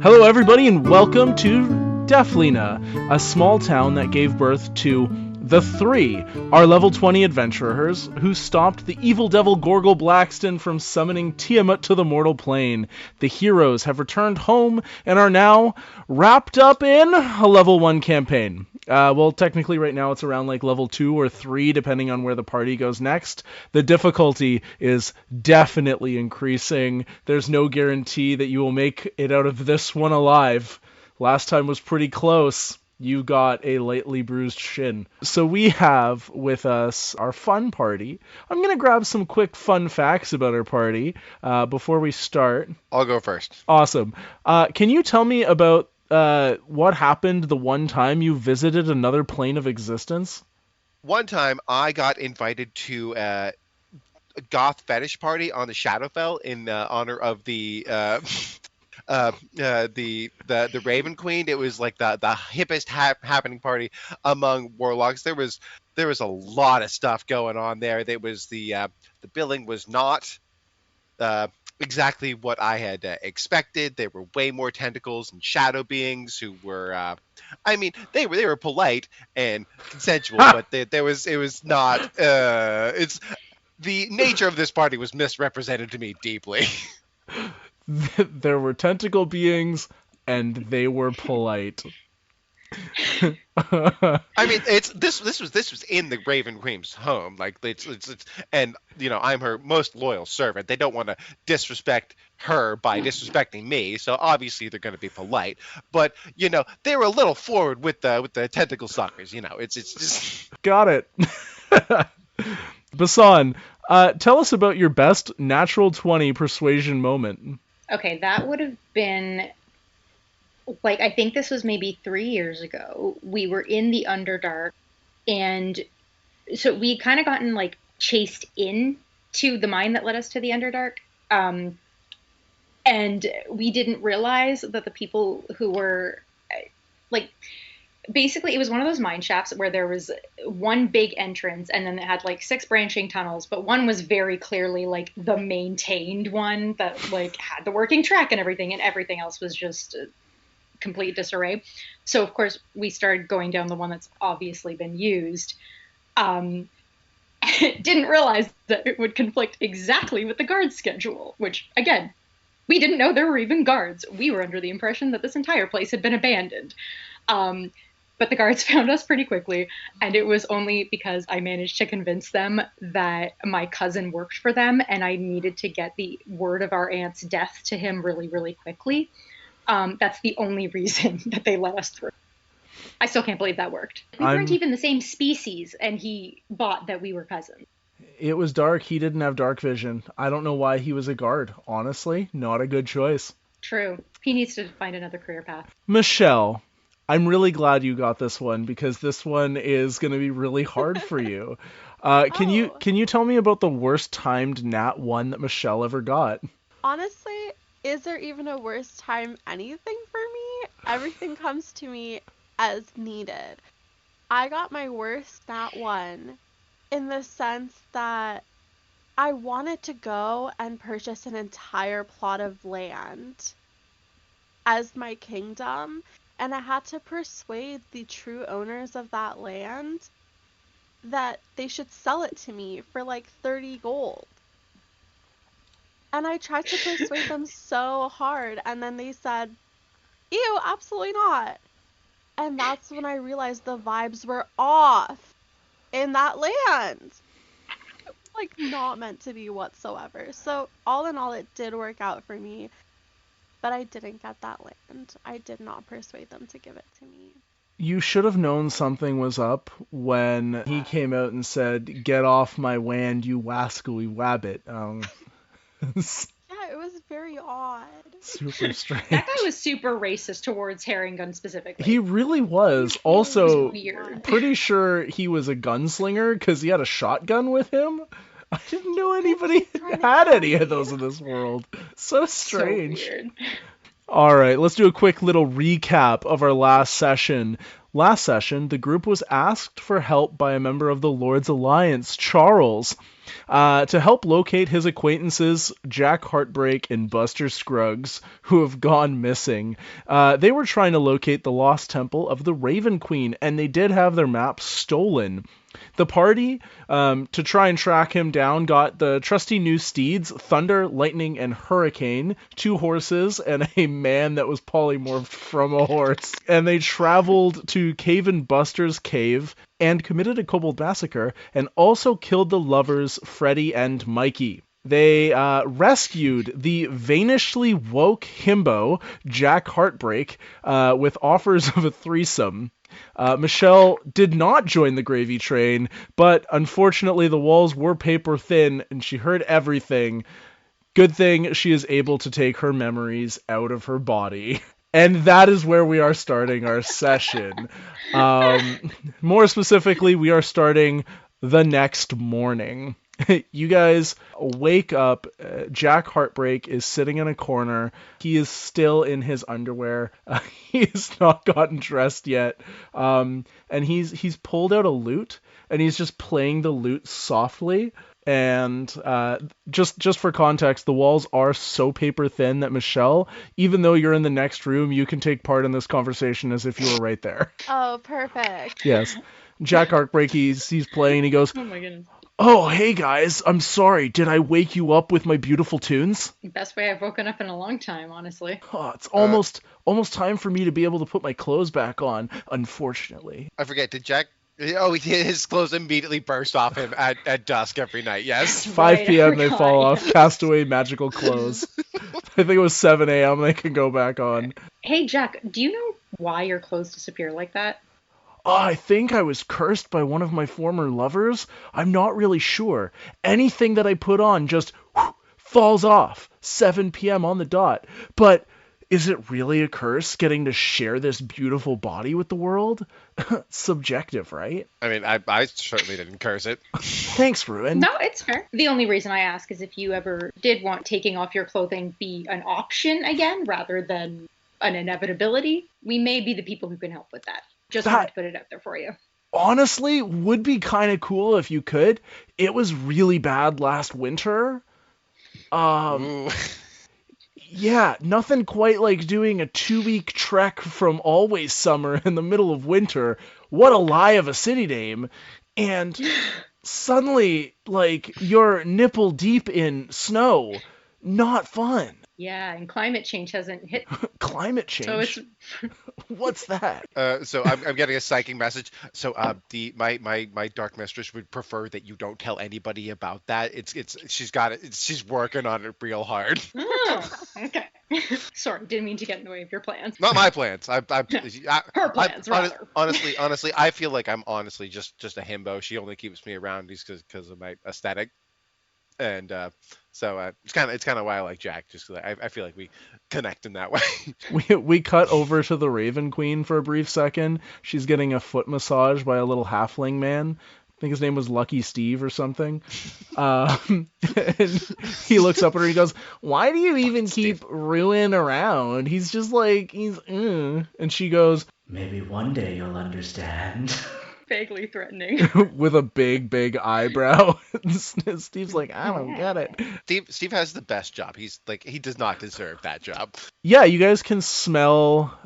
Hello, everybody, and welcome to Daphlina, a small town that gave birth to the Three, our level 20 adventurers who stopped the evil devil Gorgle Blackston from summoning Tiamat to the mortal plane. The heroes have returned home and are now wrapped up in a level 1 campaign. Well, technically right now it's around like level 2 or 3, depending on where the party goes next. The difficulty is definitely increasing. There's no guarantee that you will make it out of this one alive. Last time was pretty close. You got a lightly bruised shin. So we have with us our fun party. I'm going to grab some quick fun facts about our party before we start. I'll go first. Awesome. Can you tell me about what happened the one time you visited another plane of existence? One time I got invited to a goth fetish party on the Shadowfell in honor of the Raven Queen. It was like the hippest happening party among warlocks. There was a lot of stuff going on there. There was the billing was not exactly what I had expected. There were way more tentacles and shadow beings who were they were polite and consensual, but it was not it's the nature of this party was misrepresented to me deeply. There were tentacle beings, and they were polite. I mean, this was in the Raven Queen's home, like it's and I'm her most loyal servant. They don't want to disrespect her by disrespecting me, so obviously they're going to be polite. But they were a little forward with the tentacle suckers. It's just got it. Bisan, tell us about your best natural 20 persuasion moment. Okay, that would have been, I think this was maybe 3 years ago. We were in the Underdark, and so we kind of gotten, chased into the mine that led us to the Underdark. And we didn't realize that the people who were, basically, it was one of those mine shafts where there was one big entrance and then it had 6 branching tunnels, but one was very clearly the maintained one that had the working track and everything else was just complete disarray. So of course we started going down the one that's obviously been used. Didn't realize that it would conflict exactly with the guard schedule, which again, we didn't know there were even guards. We were under the impression that this entire place had been abandoned. But the guards found us pretty quickly, and it was only because I managed to convince them that my cousin worked for them, and I needed to get the word of our aunt's death to him really, really quickly. That's the only reason that they let us through. I still can't believe that worked. We weren't even the same species, and he bought that we were cousins. It was dark. He didn't have dark vision. I don't know why he was a guard. Honestly, not a good choice. True. He needs to find another career path. Michelle, I'm really glad you got this one because this one is going to be really hard for you. Can you tell me about the worst timed nat 1 that Michelle ever got? Honestly, is there even a worst time anything for me? Everything comes to me as needed. I got my worst nat 1 in the sense that I wanted to go and purchase an entire plot of land as my kingdom. And I had to persuade the true owners of that land that they should sell it to me for 30 gold. And I tried to persuade them so hard, and then they said, ew, absolutely not. And that's when I realized the vibes were off in that land. It was not meant to be whatsoever. So all in all, it did work out for me. But I didn't get that land. I did not persuade them to give it to me. You should have known something was up when he came out and said, "Get off my land, you wascally wabbit." Yeah, it was very odd. Super strange. That guy was super racist towards Herringun specifically. He really was. Also, weird. Pretty sure he was a gunslinger because he had a shotgun with him. I didn't know anybody had any of those in this world. So strange. So weird. All right, let's do a quick little recap of our last session. Last session, the group was asked for help by a member of the Lord's Alliance, Charles. To help locate his acquaintances, Jack Heartbreak and Buster Scruggs, who have gone missing, they were trying to locate the lost temple of the Raven Queen, and they did have their map stolen. The party, to try and track him down, got the trusty new steeds, Thunder, Lightning, and Hurricane, 2 horses, and a man that was polymorphed from a horse. And they traveled to Cave and Buster's cave and committed a kobold massacre, and also killed the lovers Freddy and Mikey. They rescued the vanishly woke himbo, Jack Heartbreak, with offers of a threesome. Michelle did not join the gravy train, but unfortunately the walls were paper thin and she heard everything. Good thing she is able to take her memories out of her body. And that is where we are starting our session. More specifically, we are starting the next morning. You guys wake up. Jack Heartbreak is sitting in a corner. He is still in his underwear. He has not gotten dressed yet. And he's pulled out a lute, and he's just playing the lute softly. And just for context, the walls are so paper thin that Michelle, even though you're in the next room, you can take part in this conversation as if you were right there. Oh, perfect. Yes. Jack Heartbreak, he's playing, and he goes, Oh my goodness. "Oh, hey guys, I'm sorry. Did I wake you up with my beautiful tunes?" Best way I've woken up in a long time, honestly. Oh, it's almost time for me to be able to put my clothes back on, unfortunately. I forget, did Jack... Oh, his clothes immediately burst off him at dusk every night, yes. 5 Right, I p.m. they forgot, fall off, yes. cast away magical clothes. I think it was 7 a.m. they can go back on. Hey, Jack, do you know why your clothes disappear like that? Oh, I think I was cursed by one of my former lovers. I'm not really sure. Anything that I put on just falls off. 7 p.m. on the dot. But is it really a curse getting to share this beautiful body with the world? Subjective, right? I mean, I certainly didn't curse it. Thanks, Ruin. No, it's fair. The only reason I ask is if you ever did want taking off your clothing be an option again rather than an inevitability, we may be the people who can help with that. Just wanted to put it out there for you. Honestly, would be kind of cool if you could. It was really bad last winter. Ooh. Yeah, nothing quite like doing a 2-week trek from always summer in the middle of winter. What a lie of a city name. And suddenly, like, you're nipple deep in snow. Not fun. Yeah, and climate change hasn't hit. Climate change? So it's What's that? So I'm getting a psychic message. So my dark mistress would prefer that you don't tell anybody about that. She's got it. She's working on it real hard. Oh, okay. Sorry, didn't mean to get in the way of your plans. Not my plans. Her plans, rather. Honestly, I feel like I'm honestly just a himbo. She only keeps me around because of my aesthetic, and so it's kind of why I like Jack, just because I feel like we connect in that way. We cut over to the Raven Queen for a brief second. She's getting a foot massage by a little halfling man. I think his name was Lucky Steve or something. And he looks up at her and he goes, "Why do you even keep Ruin around? He's just like, And she goes, "Maybe one day you'll understand." Vaguely threatening. with a big eyebrow. Steve's like, "I don't get it." Steve has the best job. He does not deserve that job. Yeah, you guys can smell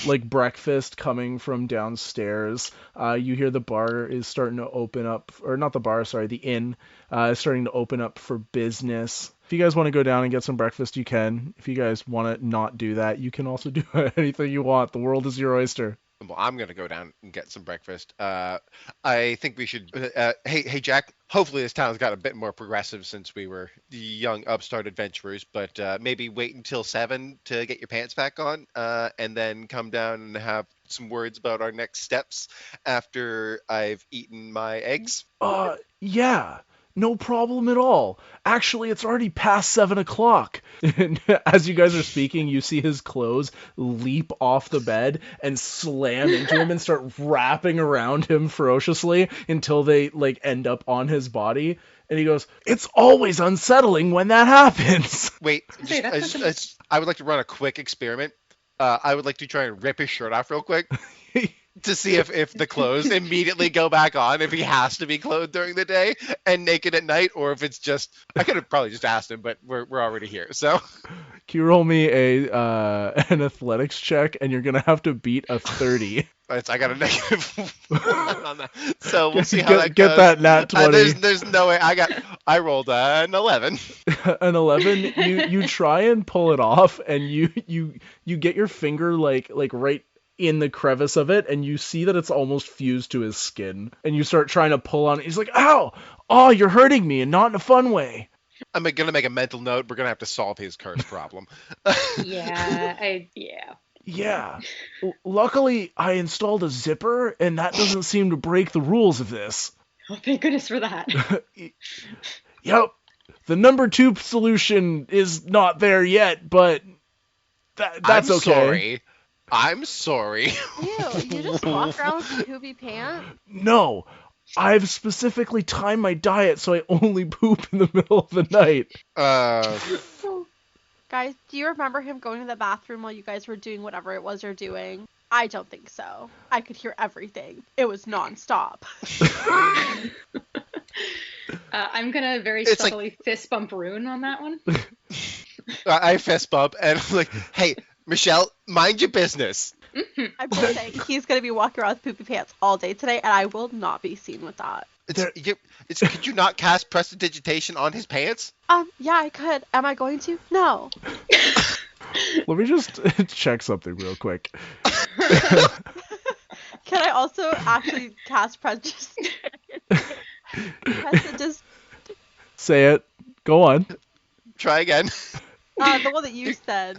like breakfast coming from downstairs. You hear the bar is starting to open up, or not the bar, sorry, the inn is starting to open up for business. If you guys want to go down and get some breakfast, you can. If you guys want to not do that, you can also do anything you want. The world is your oyster. Well, I'm gonna go down and get some breakfast. I think we should. Hey, Jack. Hopefully, this town's got a bit more progressive since we were young upstart adventurers. But maybe wait until 7 to get your pants back on, and then come down and have some words about our next steps after I've eaten my eggs. Yeah. No problem at all. Actually, it's already past 7 o'clock. And as you guys are speaking, you see his clothes leap off the bed and slam into him and start wrapping around him ferociously until they end up on his body. And he goes, "It's always unsettling when that happens." Wait, I would like to run a quick experiment. I would like to try and rip his shirt off real quick. to see if the clothes immediately go back on, if he has to be clothed during the day and naked at night, or if it's just, I could have probably just asked him, but we're already here. So Can you roll me an athletics check, and you're gonna have to beat a 30. I got a negative 1 on that. So we'll see how that Get goes. that nat 20. There's no way. I rolled an 11. An 11. You try and pull it off, and you get your finger like right in the crevice of it, and you see that it's almost fused to his skin, and you start trying to pull on it. He's like, "Ow! Oh, you're hurting me, and not in a fun way." I'm gonna make a mental note. We're gonna have to solve his curse problem. Yeah. Yeah. Luckily, I installed a zipper, and that doesn't seem to break the rules of this. Oh, thank goodness for that. Yep. The number 2 solution is not there yet, but that's okay. I'm sorry. Ew, you just walk around with poopy pants? No. I've specifically timed my diet so I only poop in the middle of the night. Guys, do you remember him going to the bathroom while you guys were doing whatever it was you're doing? I don't think so. I could hear everything. It was nonstop. I'm gonna very It's subtly fist bump Rune on that one. I fist bump and I'm like, hey, Michelle, mind your business. I'm just saying, he's going to be walking around with poopy pants all day today, and I will not be seen with that. Could you not cast prestidigitation on his pants? Yeah, I could. Am I going to? No. Let me just check something real quick. Can I also actually cast prejudice? Say it. Go on. Try again. The one that you said.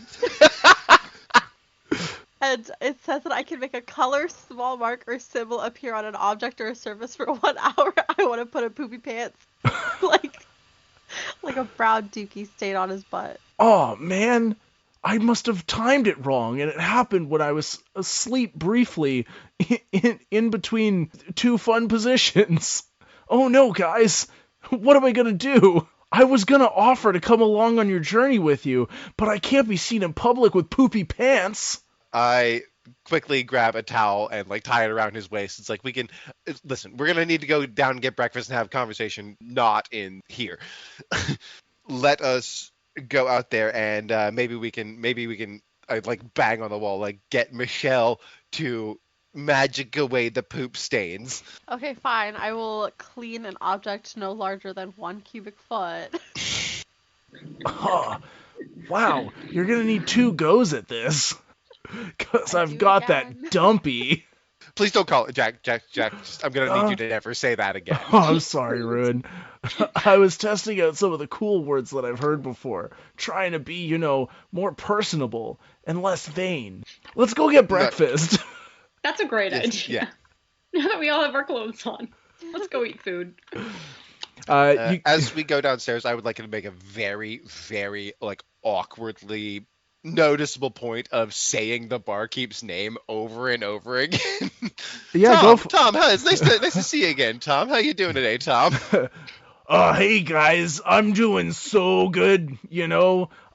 And it says that I can make a color, small mark, or symbol appear on an object or a surface for 1 hour. I want to put a poopy pants. like a brown dookie stain on his butt. Oh, man. I must have timed it wrong, and it happened when I was asleep briefly in between 2 fun positions. Oh no, guys. What am I gonna do? I was gonna offer to come along on your journey with you, but I can't be seen in public with poopy pants. I quickly grab a towel and tie it around his waist. It's like, listen, we're gonna need to go down and get breakfast and have a conversation, not in here. Let us go out there and maybe we can bang on the wall, get Michelle to magic away the poop stains. Okay, fine. I will clean an object no larger than 1 cubic foot. Oh, wow, you're gonna need 2 goes at this. Because I've got that dumpy. Please don't call it Jack. I'm gonna need you to never say that again. Oh, I'm sorry, Ruin. I was testing out some of the cool words that I've heard before, trying to be, more personable and less vain. Let's go get breakfast. That's a great idea. Yeah. Now that we all have our clothes on, let's go eat food. As we go downstairs, I would like to make a very, very awkwardly noticeable point of saying the barkeep's name over and over again. Yeah, Tom, hi, it's nice to see you again, Tom. How you doing today, Tom? Hey guys, I'm doing so good,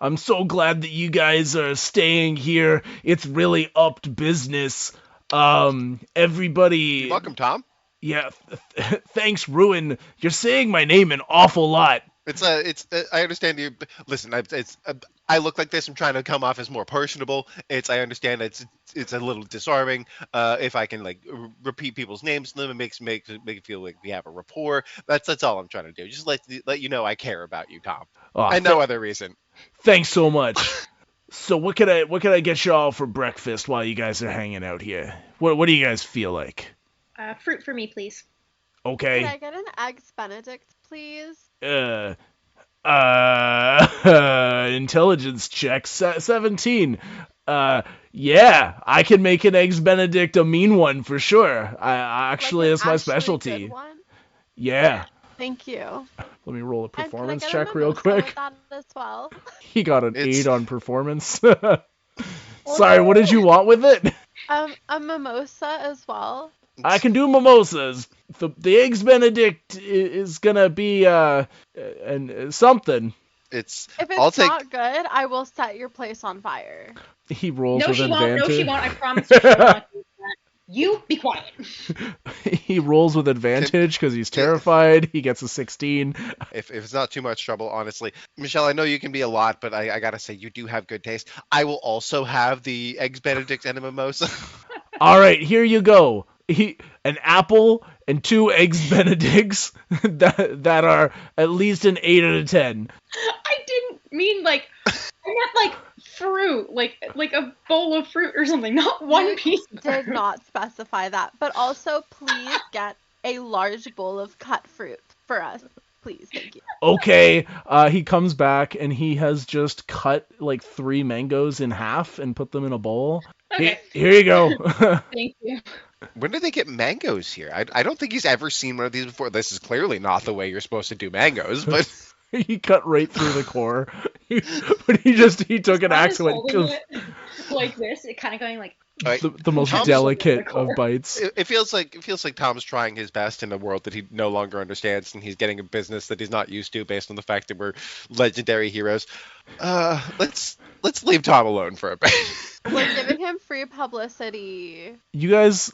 I'm so glad that you guys are staying here. It's really upped business. Everybody... You're welcome, Tom. Yeah, thanks, Ruin. You're saying my name an awful lot. I understand you. Listen, I look like this. I'm trying to come off as more personable. I understand it's a little disarming. If I can repeat people's names to them, it makes it feel like we have a rapport. That's all I'm trying to do. Just let you know I care about you, Tom. Oh, and no other reason. Thanks so much. So what can I get y'all for breakfast while you guys are hanging out here? What do you guys feel like? Fruit for me, please. Okay. Can I get an Eggs Benedict, please? Intelligence check 17. Yeah, I can make an Eggs Benedict a mean one for sure. That's my specialty. Good one? Yeah. Thank you. Let me roll a performance and can I get check a real mimosa quick. With that as well? He got an 8 on performance. Sorry, what did you want with it? A mimosa as well. I can do mimosas. The Eggs Benedict is gonna be something. If it's not good, I will set your place on fire. He rolls No, with she advantage. won't. No, she won't. I promise you she won't do that. You be quiet. He rolls with advantage because he's terrified. He gets a 16. If it's not too much trouble, honestly. Michelle, I know you can be a lot, but I gotta say, you do have good taste. I will also have the Eggs Benedict and a mimosa. All right, here you go. An apple and 2 eggs Benedicts that are at least an 8 out of 10. I didn't mean I meant fruit, like a bowl of fruit or something, not one piece. Did not specify that, but also please get a large bowl of cut fruit for us, please. Thank you. Okay, he comes back and he has just cut 3 mangoes in half and put them in a bowl. Okay. Here you go. Thank you. When did they get mangoes here? I don't think he's ever seen one of these before. This is clearly not the way you're supposed to do mangoes, but He cut right through the core. But he took an axe and went like this, it kind of going like the most delicate of bites. it feels like Tom's trying his best in a world that he no longer understands, and he's getting a business that he's not used to based on the fact that we're legendary heroes. Let's leave Tom alone for a bit. We're giving him free publicity. You guys,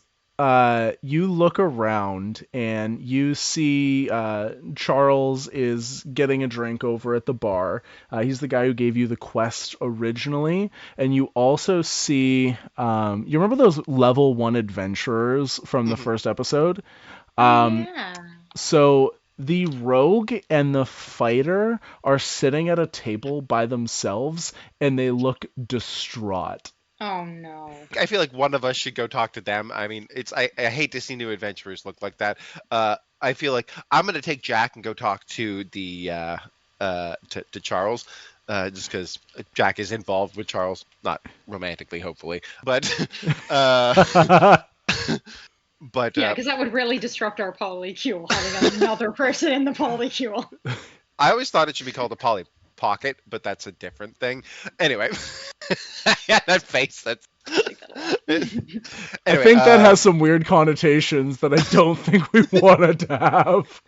you look around and you see Charles is getting a drink over at the bar. He's the guy who gave you the quest originally. And you also see, you remember those level 1 adventurers from the first episode? yeah. So the rogue and the fighter are sitting at a table by themselves and they look distraught. Oh no. I feel like one of us should go talk to them. I mean, I hate to see new adventurers look like that. I feel like I'm gonna take Jack and go talk to the to Charles, just because Jack is involved with Charles, not romantically, hopefully, but but Yeah, because that would really disrupt our polycule, having another person in the policule. I always thought it should be called a Polly Pocket, but that's a different thing. Anyway, yeah, that face. That's. Anyway, I think that has some weird connotations that I don't think we wanted to have.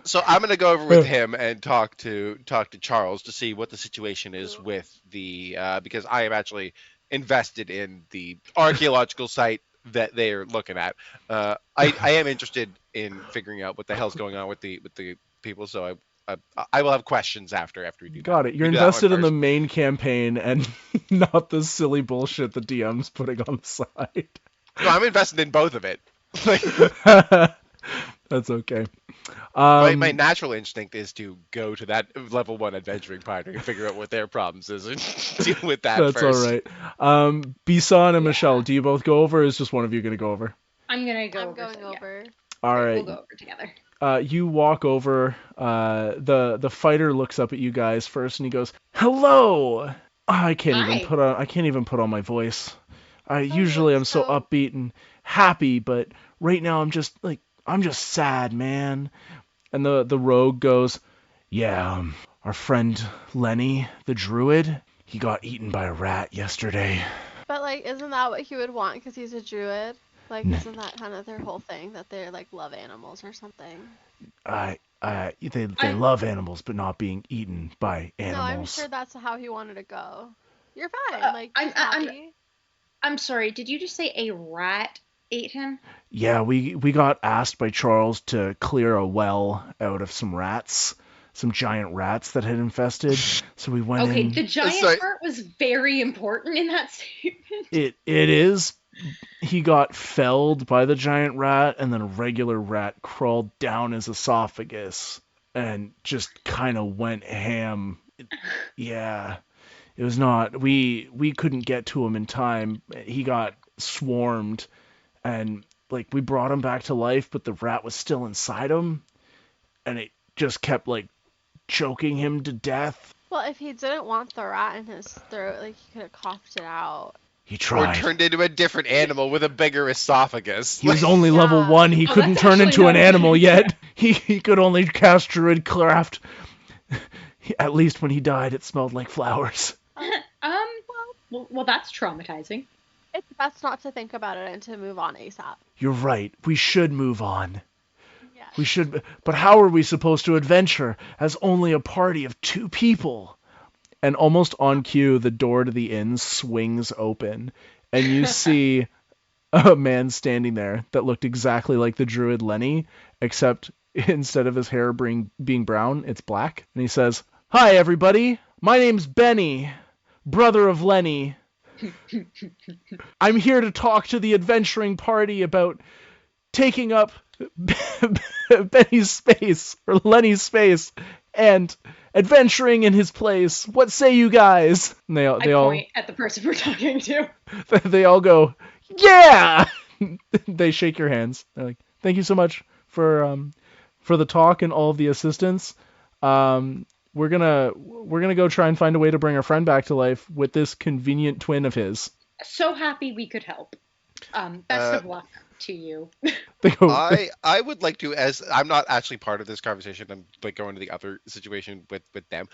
So I'm gonna go over with him and talk to Charles to see what the situation is with the because I am actually invested in the archaeological site that they're looking at. I am interested in figuring out what the hell's going on with the people. So I will have questions after we do. Got it. You're invested in the main campaign and not the silly bullshit the DM's putting on the side. No, I'm invested in both of it. That's okay. My natural instinct is to go to that level 1 adventuring party and figure out what their problems is and deal with that That's first. all right. Bisan and Michelle, do you both go over, or is just one of you going to go over? I'm going I'm over. going over. All right. We'll go over together. You walk over. The fighter looks up at you guys first, and he goes, "Hello." I can't even put on my voice. Usually I'm so upbeat and happy, but right now I'm just sad, man. And the rogue goes, "Yeah, our friend Lenny, the druid, he got eaten by a rat yesterday." But isn't that what he would want because he's a druid? Isn't that kind of their whole thing, that they love animals or something? They love animals, but not being eaten by animals. No, I'm sure that's how he wanted to go. You're fine. I'm sorry. Did you just say a rat ate him? Yeah, we got asked by Charles to clear a well out of some rats, some giant rats that had infested. So we went in. Okay, the giant part was very important in that statement. It is. He got felled by the giant rat, and then a regular rat crawled down his esophagus and just kind of went ham. Yeah, it was not. We couldn't get to him in time. He got swarmed, and we brought him back to life, but the rat was still inside him, and it just kept choking him to death. Well, if he didn't want the rat in his throat, he could have coughed it out. He tried. Or turned into a different animal with a bigger esophagus. He was only level 1. He couldn't turn into an animal yet. He could only cast Druidcraft. At least when he died, it smelled like flowers. Well, that's traumatizing. It's best not to think about it and to move on ASAP. You're right. We should move on. Yeah. We should. But how are we supposed to adventure as only a party of 2 people? And almost on cue, the door to the inn swings open, and you see a man standing there that looked exactly like the druid Lenny, except instead of his hair being brown, it's black. And he says, "Hi, everybody. My name's Benny, brother of Lenny. I'm here to talk to the adventuring party about taking up Benny's space, or Lenny's space, and adventuring in his place. What say you guys?" And I point at the person we're talking to. they all go, "Yeah!" They shake your hands. They're like, "Thank you so much for the talk and all of the assistance. We're gonna go try and find a way to bring our friend back to life with this convenient twin of his." So happy we could help. Best of luck to you. They go, I would like to, as I'm not actually part of this conversation, I'm like going to the other situation with them.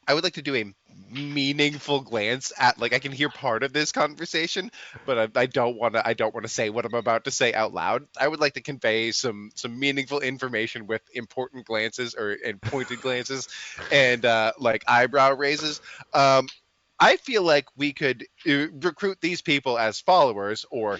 I would like to do a meaningful glance at, like, I can hear part of this conversation, but I don't want to say what I'm about to say out loud. I would like to convey some meaningful information with important glances and pointed glances and like eyebrow raises. I feel like we could recruit these people as followers or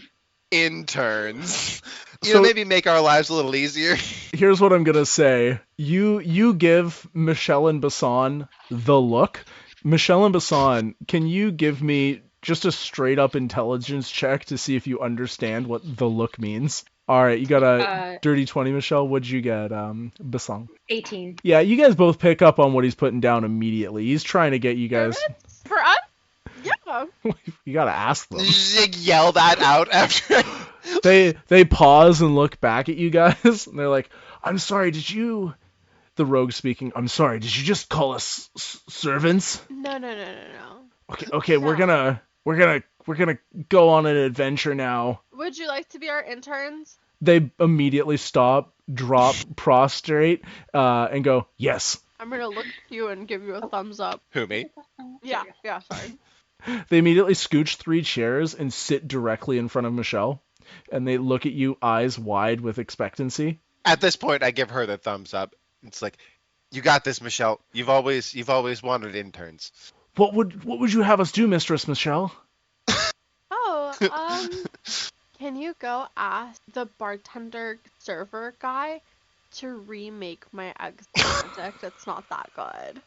interns. Maybe make our lives a little easier. Here's what I'm gonna say. You give Michelle and Bisan the look. Michelle and Bisan, can you give me just a straight up intelligence check to see if you understand what the look means? All right, you got a dirty 20, Michelle. What'd you get, Bisan? 18. Yeah, you guys both pick up on what he's putting down immediately. He's trying to get you guys. For us? Yeah. You gotta ask them. Yell that out after. They pause and look back at you guys, and they're like, "I'm sorry, did you..." The rogue speaking, "I'm sorry, did you just call us servants?" No. Okay, No. we're gonna go on an adventure now. Would you like to be our interns? They immediately stop, drop, prostrate, and go, "Yes." I'm gonna look at you and give you a thumbs up. Who, me? Yeah, sorry. They immediately scooch 3 chairs and sit directly in front of Michelle, and they look at you, eyes wide with expectancy. At this point, I give her the thumbs up. It's like, you got this, Michelle. You've always wanted interns. What would you have us do, Mistress Michelle? Oh, can you go ask the bartender server guy to remake my eggs Benedict? It's not that good.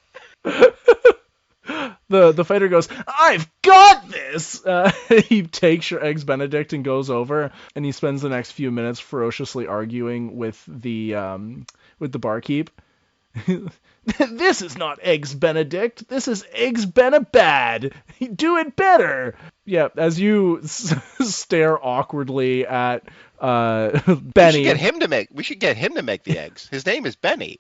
The fighter goes, "I've got this!" He takes your eggs Benedict and goes over, and he spends the next few minutes ferociously arguing with the barkeep. "This is not eggs Benedict. This is eggs Benabad. Do it better." Yeah, as you stare awkwardly at Benny. We should get him to make the eggs. His name is Benny.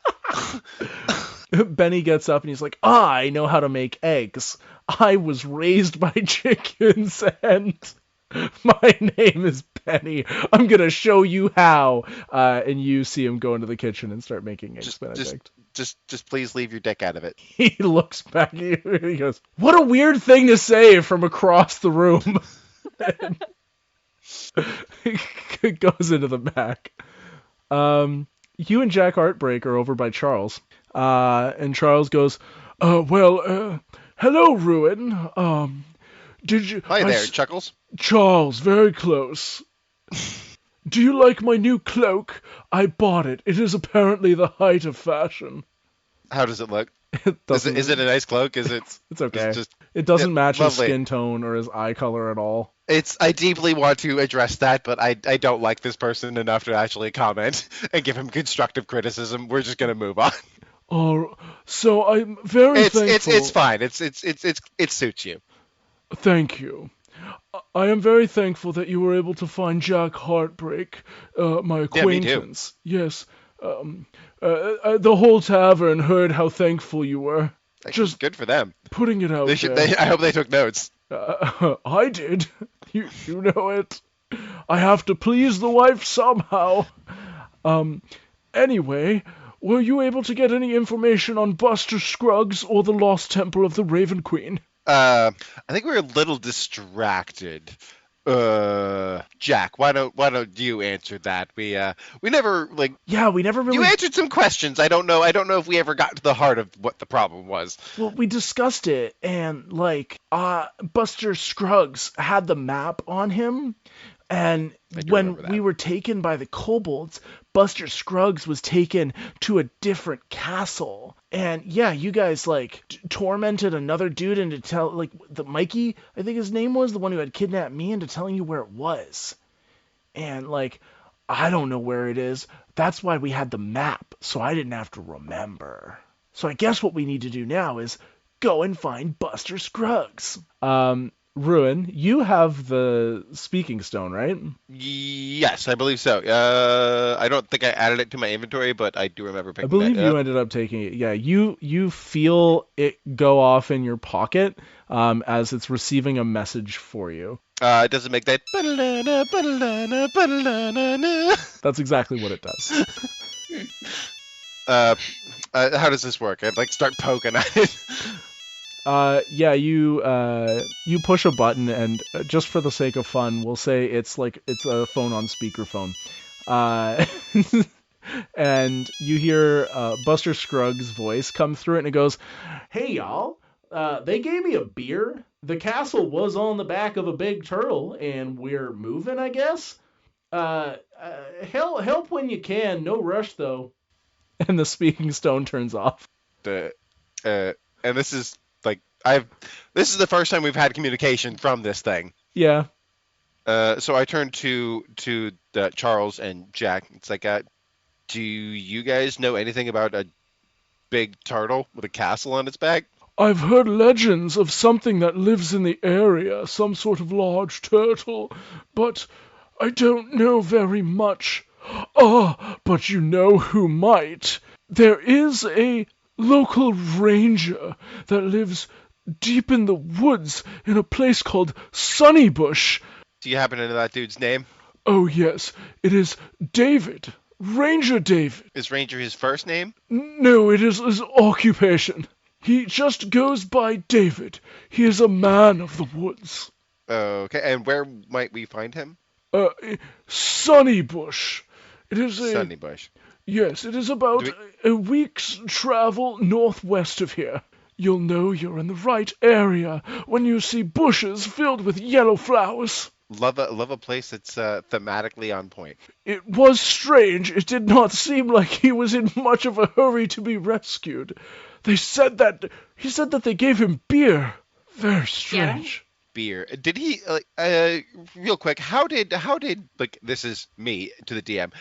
Benny gets up and he's like, "I know how to make eggs. I was raised by chickens and my name is Benny. I'm gonna show you how." And you see him go into the kitchen and start making eggs Benedict. Just please leave your dick out of it. He looks back at you and he goes, "What a weird thing to say," from across the room. He goes into the back. You and Jack Heartbreak are over by Charles. And Charles goes, "Hello, Ruin. Did you..." Hi there, Chuckles. "Charles, very close. Do you like my new cloak? I bought it. It is apparently the height of fashion." How does it look? Is Is it a nice cloak? Is it? It's okay. It's just, it doesn't match his lovely. skin tone or his eye color at all. I deeply want to address that, but I don't like this person enough to actually comment and give him constructive criticism. We're just gonna move on. Oh, so I'm very thankful. It's fine. It suits you. Thank you. I am very thankful that you were able to find Jack Heartbreak, my acquaintance. Yeah, me too. Yes. The whole tavern heard how thankful you were. Just good for them. Putting it out there. I hope they took notes. I did. You know it. I have to please the wife somehow. Anyway, were you able to get any information on Buster Scruggs or the Lost Temple of the Raven Queen? I think we were a little distracted. Jack, why don't you answer that? We never we never really. You answered some questions. I don't know if we ever got to the heart of what the problem was. Well, we discussed it, and Buster Scruggs had the map on him, And I do when remember that. we were taken by the Kobolds, Buster Scruggs was taken to a different castle. And yeah, you guys like tormented another dude into the Mikey, I think his name was, the one who had kidnapped me, into telling you where it was. And like, I don't know where it is. That's why we had the map, so I didn't have to remember. So I guess what we need to do now is go and find Buster Scruggs. Ruin, you have the speaking stone, right? Yes, I believe so. I don't think I added it to my inventory, but I do remember picking I believe that you up. ended up taking it. Yeah, you feel it go off in your pocket as it's receiving a message for you. It doesn't make that. Ba-da-da-da, ba-da-da-da, ba-da-da-da-da. That's exactly what it does. How does this work? I'd like start poking at it. Yeah, you push a button, and just for the sake of fun, we'll say it's a phone on speakerphone. And you hear Buster Scruggs' voice come through it, and it goes, "Hey, y'all, they gave me a beer. The castle was on the back of a big turtle, and we're moving, I guess. Help when you can. No rush, though." And the speaking stone turns off. And this is like this is the first time we've had communication from this thing. Yeah. So I turn to Charles and Jack. It's like, do you guys know anything about a big turtle with a castle on its back? I've heard legends of something that lives in the area, some sort of large turtle, but I don't know very much. But you know who might. There is a local ranger that lives deep in the woods in a place called Sunnybush. Do you happen to know that dude's name? Oh, yes, it is David. Ranger David. Is Ranger his first name? No, it is his occupation. He just goes by David. He is a man of the woods. Okay, and where might we find him? Sunnybush. It is Sunnybush. Yes, it is about a week's travel northwest of here. You'll know you're in the right area when you see bushes filled with yellow flowers. Love a place that's thematically on point. It was strange. It did not seem like he was in much of a hurry to be rescued. He said that they gave him beer. Very strange. Beer. Did he real quick, how did like, this is me to the DM,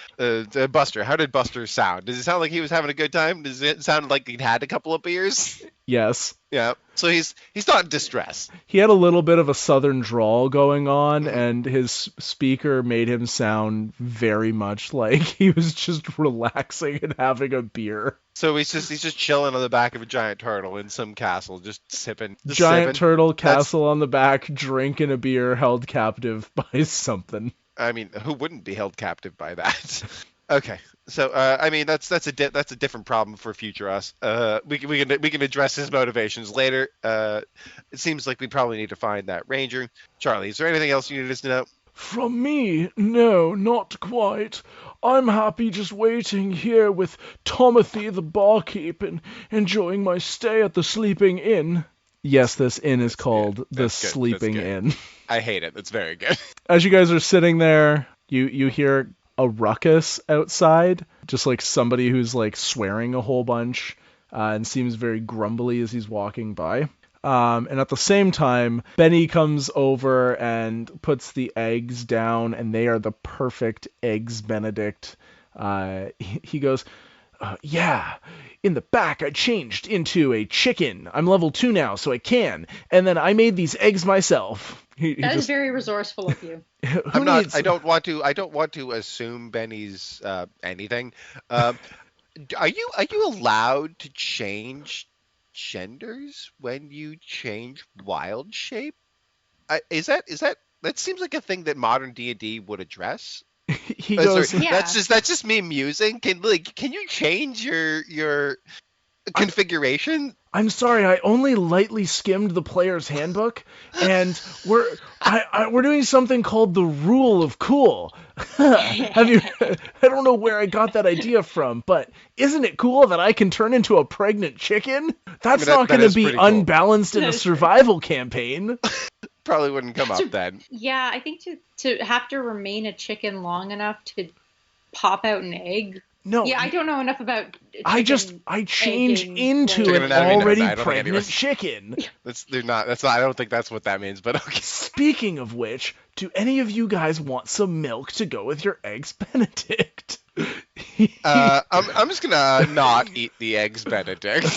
Buster, how did Buster sound? Does it sound like he was having a good time? Does it sound like he'd had a couple of beers? Yes. Yeah. So he's not in distress. He had a little bit of a southern drawl going on, and his speaker made him sound very much like he was just relaxing and having a beer. So he's just chilling on the back of a giant turtle in some castle, just sipping. Turtle, castle on the back, drinking a beer, held captive by something. I mean, who wouldn't be held captive by that? Okay, so I mean that's a different problem for future us. We can address his motivations later. It seems like we probably need to find that ranger. Charlie, is there anything else you need us to know? From me? No, not quite. I'm happy just waiting here with Tomothy the barkeep and enjoying my stay at the Sleeping Inn. Yes, this inn is called the Sleeping Inn. I hate it. It's very good. As you guys are sitting there, you hear a ruckus outside, just like somebody who's like swearing a whole bunch and seems very grumbly as he's walking by. And at the same time, Benny comes over and puts the eggs down, and they are the perfect eggs Benedict. He goes, yeah, in the back I changed into a chicken. I'm level 2 now, so I can. And then I made these eggs myself. That is very resourceful of you. I don't want to assume Benny's anything. Are you allowed to change genders when you change wild shape? Is that seems like a thing that modern D&D would address? He goes, yeah. That's just me musing. Can you change your configuration? I'm sorry, I only lightly skimmed the player's handbook, and we're doing something called the Rule of Cool. I don't know where I got that idea from, but isn't it cool that I can turn into a pregnant chicken? That's not going to be unbalanced in a survival campaign. probably wouldn't come up then. Yeah, I think to have to remain a chicken long enough to pop out an egg. No. Yeah, I don't know enough about chicken I change egging, into like- an Chicken anatomy, no, already I don't think pregnant anyone's- chicken. I don't think that's what that means, but okay. Speaking of which, do any of you guys want some milk to go with your eggs Benedict? I'm just gonna not eat the eggs Benedict.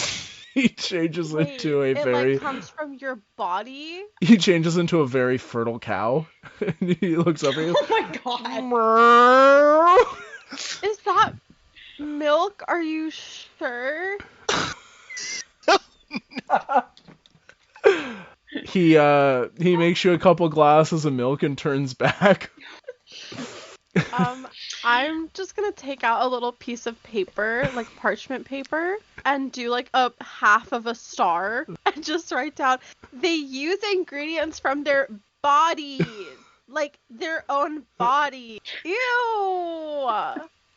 He changes Wait, into a it very like comes from your body? he changes into a very fertile cow. And he looks up at you. Oh my god. "Meow." Is that milk? Are you sure? He makes you a couple glasses of milk and turns back. I'm just gonna take out a little piece of paper, like parchment paper, and do like a half of a star and just write down they use ingredients from their bodies. Like their own body. Ew!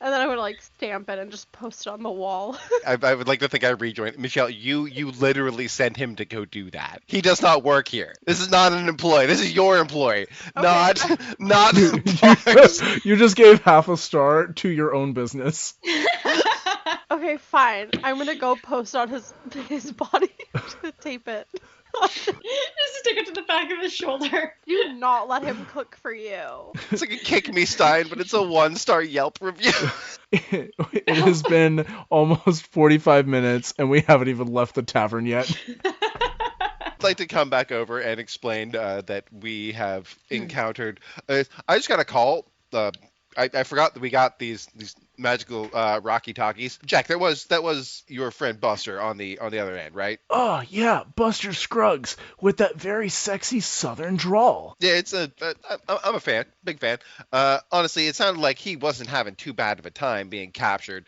And then I would like stamp it and just post it on the wall. I would like to think I rejoined. Michelle, you literally sent him to go do that. He does not work here. This is not an employee. This is your employee, not You just gave half a star to your own business. Okay, fine. I'm gonna go post on his body to tape it. Just stick it to the back of his shoulder. Do not let him cook for you. It's like a Kick Me Stein, but it's a 1-star Yelp review. It has been almost 45 minutes and we haven't even left the tavern yet. I'd like to come back over and explain that we have encountered. I just got a call. I forgot that we got these magical Rocky Talkies. Jack, that was your friend Buster on the other end, right? Oh, yeah, Buster Scruggs with that very sexy southern drawl. Yeah, I'm a fan, big fan. Honestly, it sounded like he wasn't having too bad of a time being captured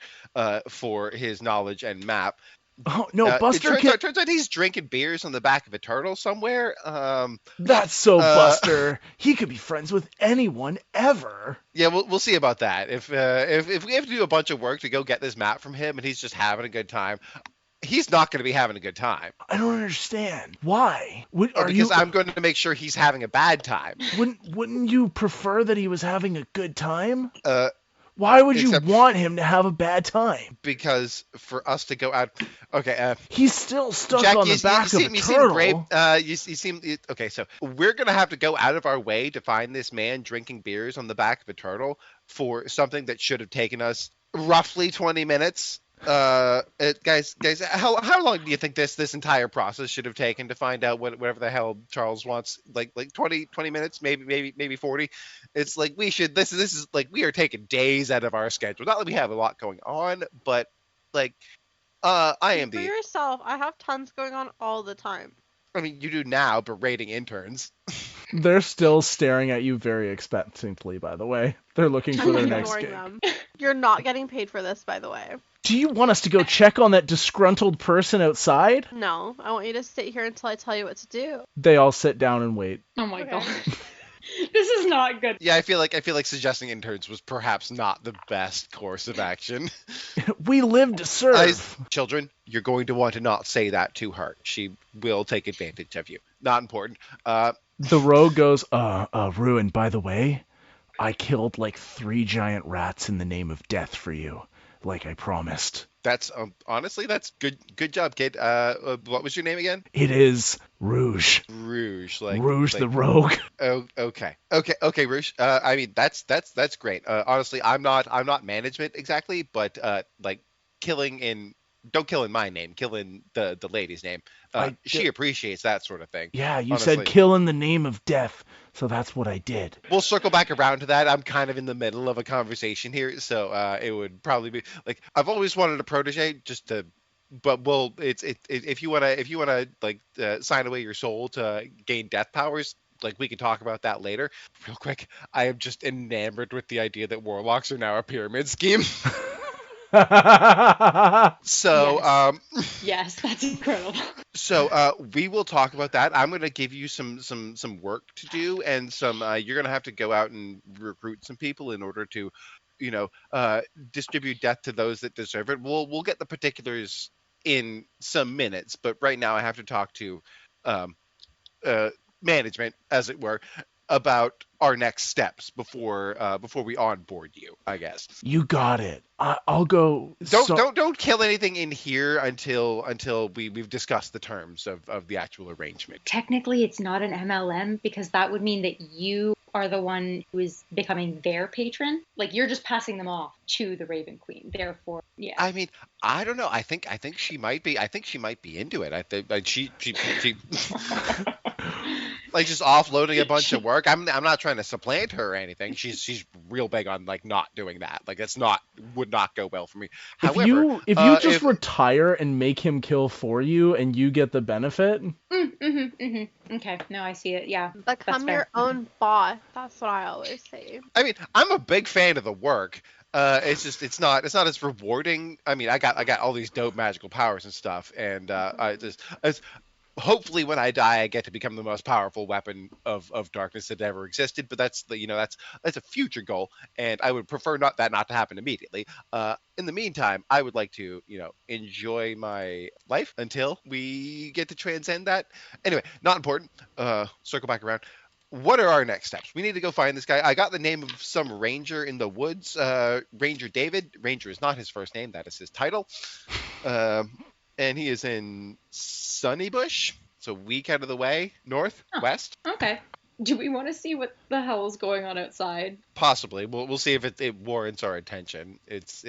for his knowledge and map. Oh, no, Buster turns out he's drinking beers on the back of a turtle somewhere. That's so Buster. He could be friends with anyone ever. Yeah, we'll see about that. If we have to do a bunch of work to go get this map from him and he's just having a good time, he's not going to be having a good time. I don't understand. Why? I'm going to make sure he's having a bad time. Wouldn't you prefer that he was having a good time? Why would you want him to have a bad time? Because for us to go out, okay. He's still stuck Jack, on the back of a turtle. You seem okay. So we're gonna have to go out of our way to find this man drinking beers on the back of a turtle for something that should have taken us roughly 20 minutes. Guys, how long do you think this entire process should have taken to find out whatever the hell Charles wants? Like 20 minutes, maybe 40. It's like this is like we are taking days out of our schedule. Not that we have a lot going on, but like I am For yourself, I have tons going on all the time. I mean, you do now, berating interns. They're still staring at you very expectantly, by the way. They're looking for their I'm next ignoring gig. them. You're not getting paid for this, by the way. Do you want us to go check on that disgruntled person outside? No, I want you to sit here until I tell you what to do. They all sit down and wait. Oh my Okay. god. This is not good. Yeah, I feel like suggesting interns was perhaps not the best course of action. We live to serve. Children, you're going to want to not say that to her. She will take advantage of you. Not important. The rogue goes, Ruin, by the way, I killed like 3 giant rats in the name of death for you, like I promised. That's honestly, that's good job, kid. What was your name again? It is Rouge. Rouge, Rouge the rogue. Oh, okay, Rouge. I mean, that's great. Honestly, I'm not management exactly, but don't kill in my name, kill in the lady's name. She appreciates that sort of thing. Yeah, you honestly. said kill in the name of death, so that's what I did. We'll circle back around to that. I'm kind of in the middle of a conversation here, so it would probably be like I've always wanted a protege, but if you wanna sign away your soul to gain death powers. Like, we can talk about that later. Real quick, I am just enamored with the idea that warlocks are now a pyramid scheme. So, Yes, that's incredible. So we will talk about that. I'm going to give you some work to do, and you're going to have to go out and recruit some people in order to, distribute death to those that deserve it. We'll get the particulars in some minutes, but right now I have to talk to management, as it were, about our next steps before we onboard you, I guess. You got it. I'll go. Don't kill anything in here until we've discussed the terms of the actual arrangement. Technically, it's not an MLM because that would mean that you are the one who is becoming their patron. Like, you're just passing them off to the Raven Queen. Therefore, yeah. I mean, I don't know. I think she might be. I think she might be into it. I think like she like just offloading a bunch of work. I'm not trying to supplant her or anything. She's real big on like not doing that. Like would not go well for me. However, if you just retire and make him kill for you and you get the benefit. Okay, no, I see it. Yeah, become your own boss. That's what I always say. I mean, I'm a big fan of the work. It's not as rewarding. I mean, I got all these dope magical powers and stuff, and hopefully when I die, I get to become the most powerful weapon of darkness that ever existed. But that's a future goal, and I would prefer not to happen immediately. In the meantime, I would like to enjoy my life until we get to transcend that. Anyway, not important. Circle back around. What are our next steps? We need to go find this guy. I got the name of some ranger in the woods. Ranger David. Ranger is not his first name. That is his title. And he is in Sunnybush. So a week out of the way. North? West? Okay. Do we want to see what the hell is going on outside? Possibly. We'll see if it warrants our attention. It's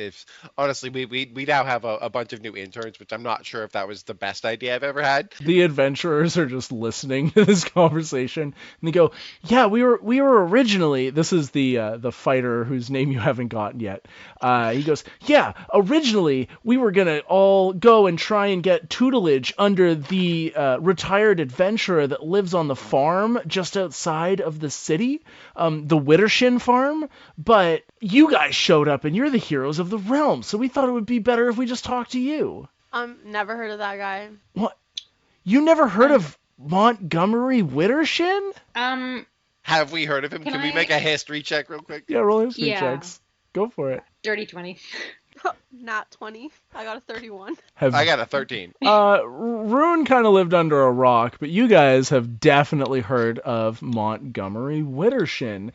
honestly, we now have a bunch of new interns, which I'm not sure if that was the best idea I've ever had. The adventurers are just listening to this conversation, and they go, "Yeah, we were originally." This is the fighter whose name you haven't gotten yet. He goes, "Yeah, originally we were gonna all go and try and get tutelage under the retired adventurer that lives on the farm just outside of the city, the Wittershin farm. But you guys showed up and you're the heroes of the realm, so we thought it would be better if we just talked to you." Never heard of that guy. What? You never heard of Montgomery Wittershin? Have we heard of him? Can we make a history check real quick? Yeah, roll history checks. Go for it. Dirty 20. Not 20. I got a 31. I got a 13. Rune kind of lived under a rock, but you guys have definitely heard of Montgomery Wittershin.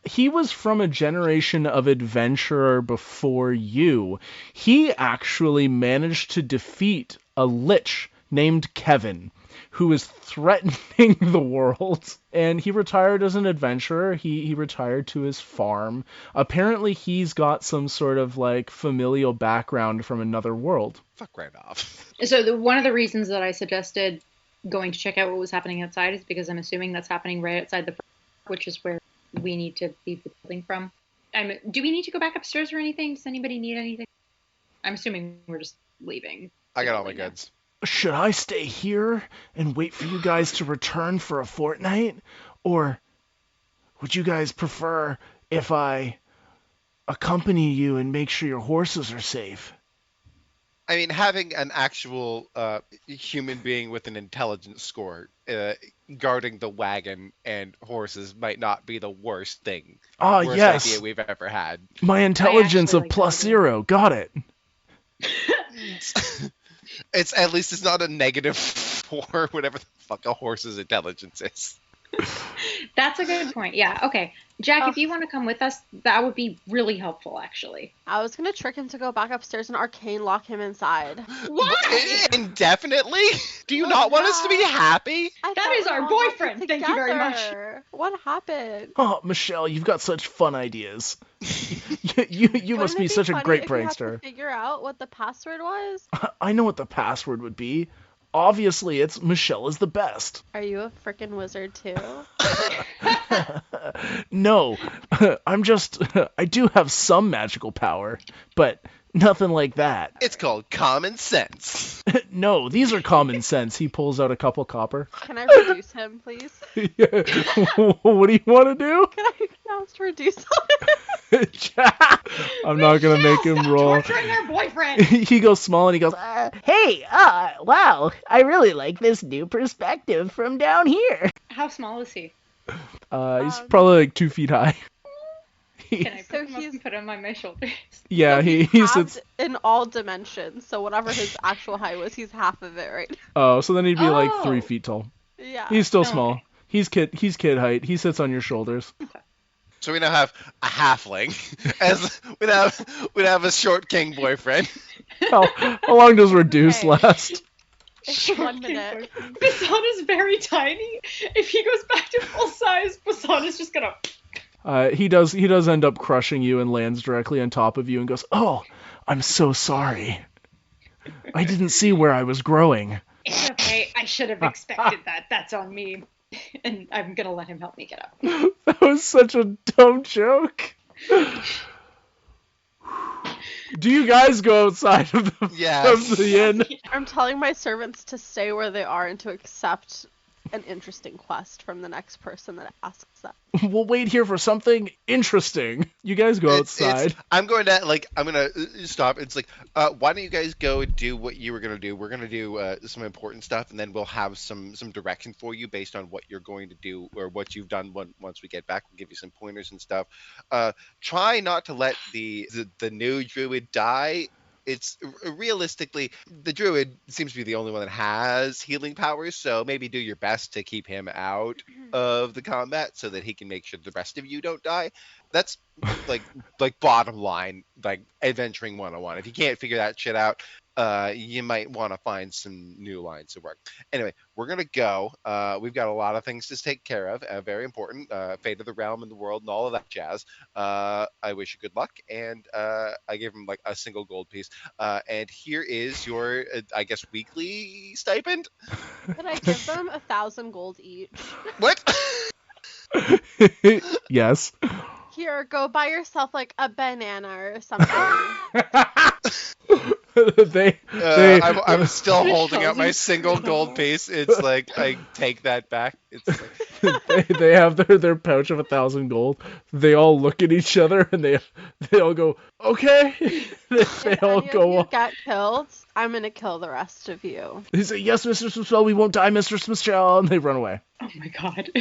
He was from a generation of adventurer before you. He actually managed to defeat a lich named Kevin, who is threatening the world. And he retired as an adventurer. He retired to his farm. Apparently he's got some sort of like familial background from another world. Fuck right off. So one of the reasons that I suggested going to check out what was happening outside is because I'm assuming that's happening right outside the front, which is where we need to leave the building from. Do we need to go back upstairs or anything? Does anybody need anything? I'm assuming we're just leaving. I got all my goods. Should I stay here and wait for you guys to return for a fortnight? Or would you guys prefer if I accompany you and make sure your horses are safe? I mean, having an actual human being with an intelligence score guarding the wagon and horses might not be the worst thing. Ah, yes. Idea we've ever had. My intelligence of +0. Got it. At least it's not a -4, whatever the fuck a horse's intelligence is. That's a good point. Yeah. Okay. Jack, if you want to come with us, that would be really helpful, actually. I was going to trick him to go back upstairs and arcane lock him inside. What? Indefinitely? Do you not want us to be happy? That is our boyfriend. Thank you very much. What happened? Oh, Michelle, you've got such fun ideas. you must be such a great prankster. You have to figure out what the password was? I know what the password would be. Obviously, it's Michelle is the best. Are you a frickin' wizard too? No, I do have some magical power, but nothing like that. It's called common sense. No, these are common sense. He pulls out a couple copper. Can I reduce him, please? What do you want to do? Can I just reduce him? I'm not going to make him roll. Torturing our boyfriend. He goes small and he goes, Hey, wow, I really like this new perspective from down here. How small is he? He's probably like 2 feet high. Can I pick him up and put him on my shoulders? Yeah, so he sits in all dimensions. So whatever his actual height was, he's half of it right now. Oh, so then he'd be like 3 feet tall. Yeah. He's still small. He's kid height. He sits on your shoulders. So we now have a halfling, as we have a short king boyfriend. How long does reduce Okay. last? It's 1 minute. Bisan is very tiny. If he goes back to full size, Bisan is just gonna. He does end up crushing you and lands directly on top of you and goes, "Oh, I'm so sorry. I didn't see where I was growing." It's okay. I should have expected that. That's on me. And I'm gonna let him help me get up. That was such a dumb joke. Do you guys go outside of Yes. the inn? I'm telling my servants to stay where they are and to accept an interesting quest from the next person that asks them. We'll wait here for something interesting. You guys go outside. I'm going to stop. It's like, why don't you guys go and do what you were going to do? We're going to do some important stuff, and then we'll have some direction for you based on what you're going to do or what you've done once we get back. We'll give you some pointers and stuff. Try not to let the new druid die. It's realistically, the druid seems to be the only one that has healing powers, so maybe do your best to keep him out of the combat so that he can make sure the rest of you don't die. That's like bottom line, like adventuring 101. If you can't figure that shit out, you might want to find some new lines of work. Anyway, we're gonna go. We've got a lot of things to take care of. Very important. Fate of the realm and the world and all of that jazz. I wish you good luck, and I gave him like a single gold piece. And here is your, I guess, weekly stipend. Could I give them 1,000 gold each? What? Yes. Here, go buy yourself like a banana or something. I'm still holding out my single gold piece. It's like I take that back. It's like, they have their pouch of 1,000 gold. They all look at each other and they all go, okay. they If all any go of you up. get killed, I'm gonna kill the rest of you. They say, yes, Mr. Michelle, we won't die, Mr. Michelle, and they run away. Oh my god.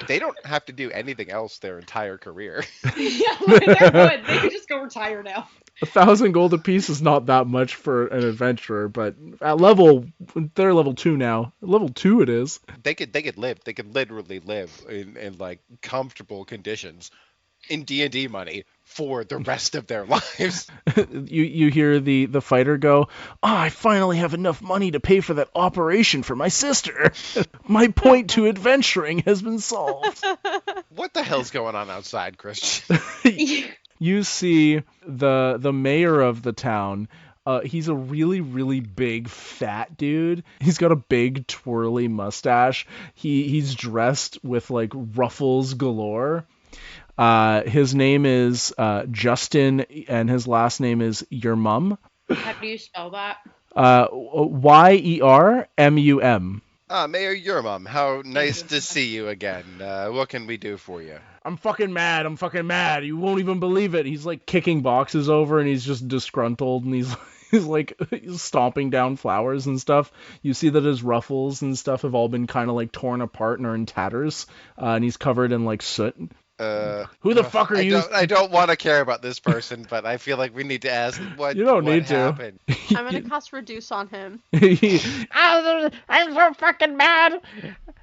they don't have to do anything else their entire career. Yeah, they're good. They can just go retire now. 1,000 gold apiece is not that much for an adventurer, but at they're level 2 now. Level 2 it is. They could live. They could literally live in like comfortable conditions in D&D money for the rest of their lives. You hear the fighter go, I finally have enough money to pay for that operation for my sister. My point to adventuring has been solved. What the hell's going on outside, Christian? You see the mayor of the town. He's a really, really big, fat dude. He's got a big, twirly mustache. He's dressed with like ruffles galore. His name is Justin, and his last name is Your Mum. How do you spell that? Yermum. Mayor Yermum, how nice to see you again. What can we do for you? I'm fucking mad. You won't even believe it. He's like kicking boxes over and he's just disgruntled and he's stomping down flowers and stuff. You see that his ruffles and stuff have all been kind of like torn apart and are in tatters. And he's covered in like soot. Who the fuck are you? I don't want to care about this person, but I feel like we need to ask what You don't need to. happened. I'm gonna cast Reduce on him. I'm so fucking mad.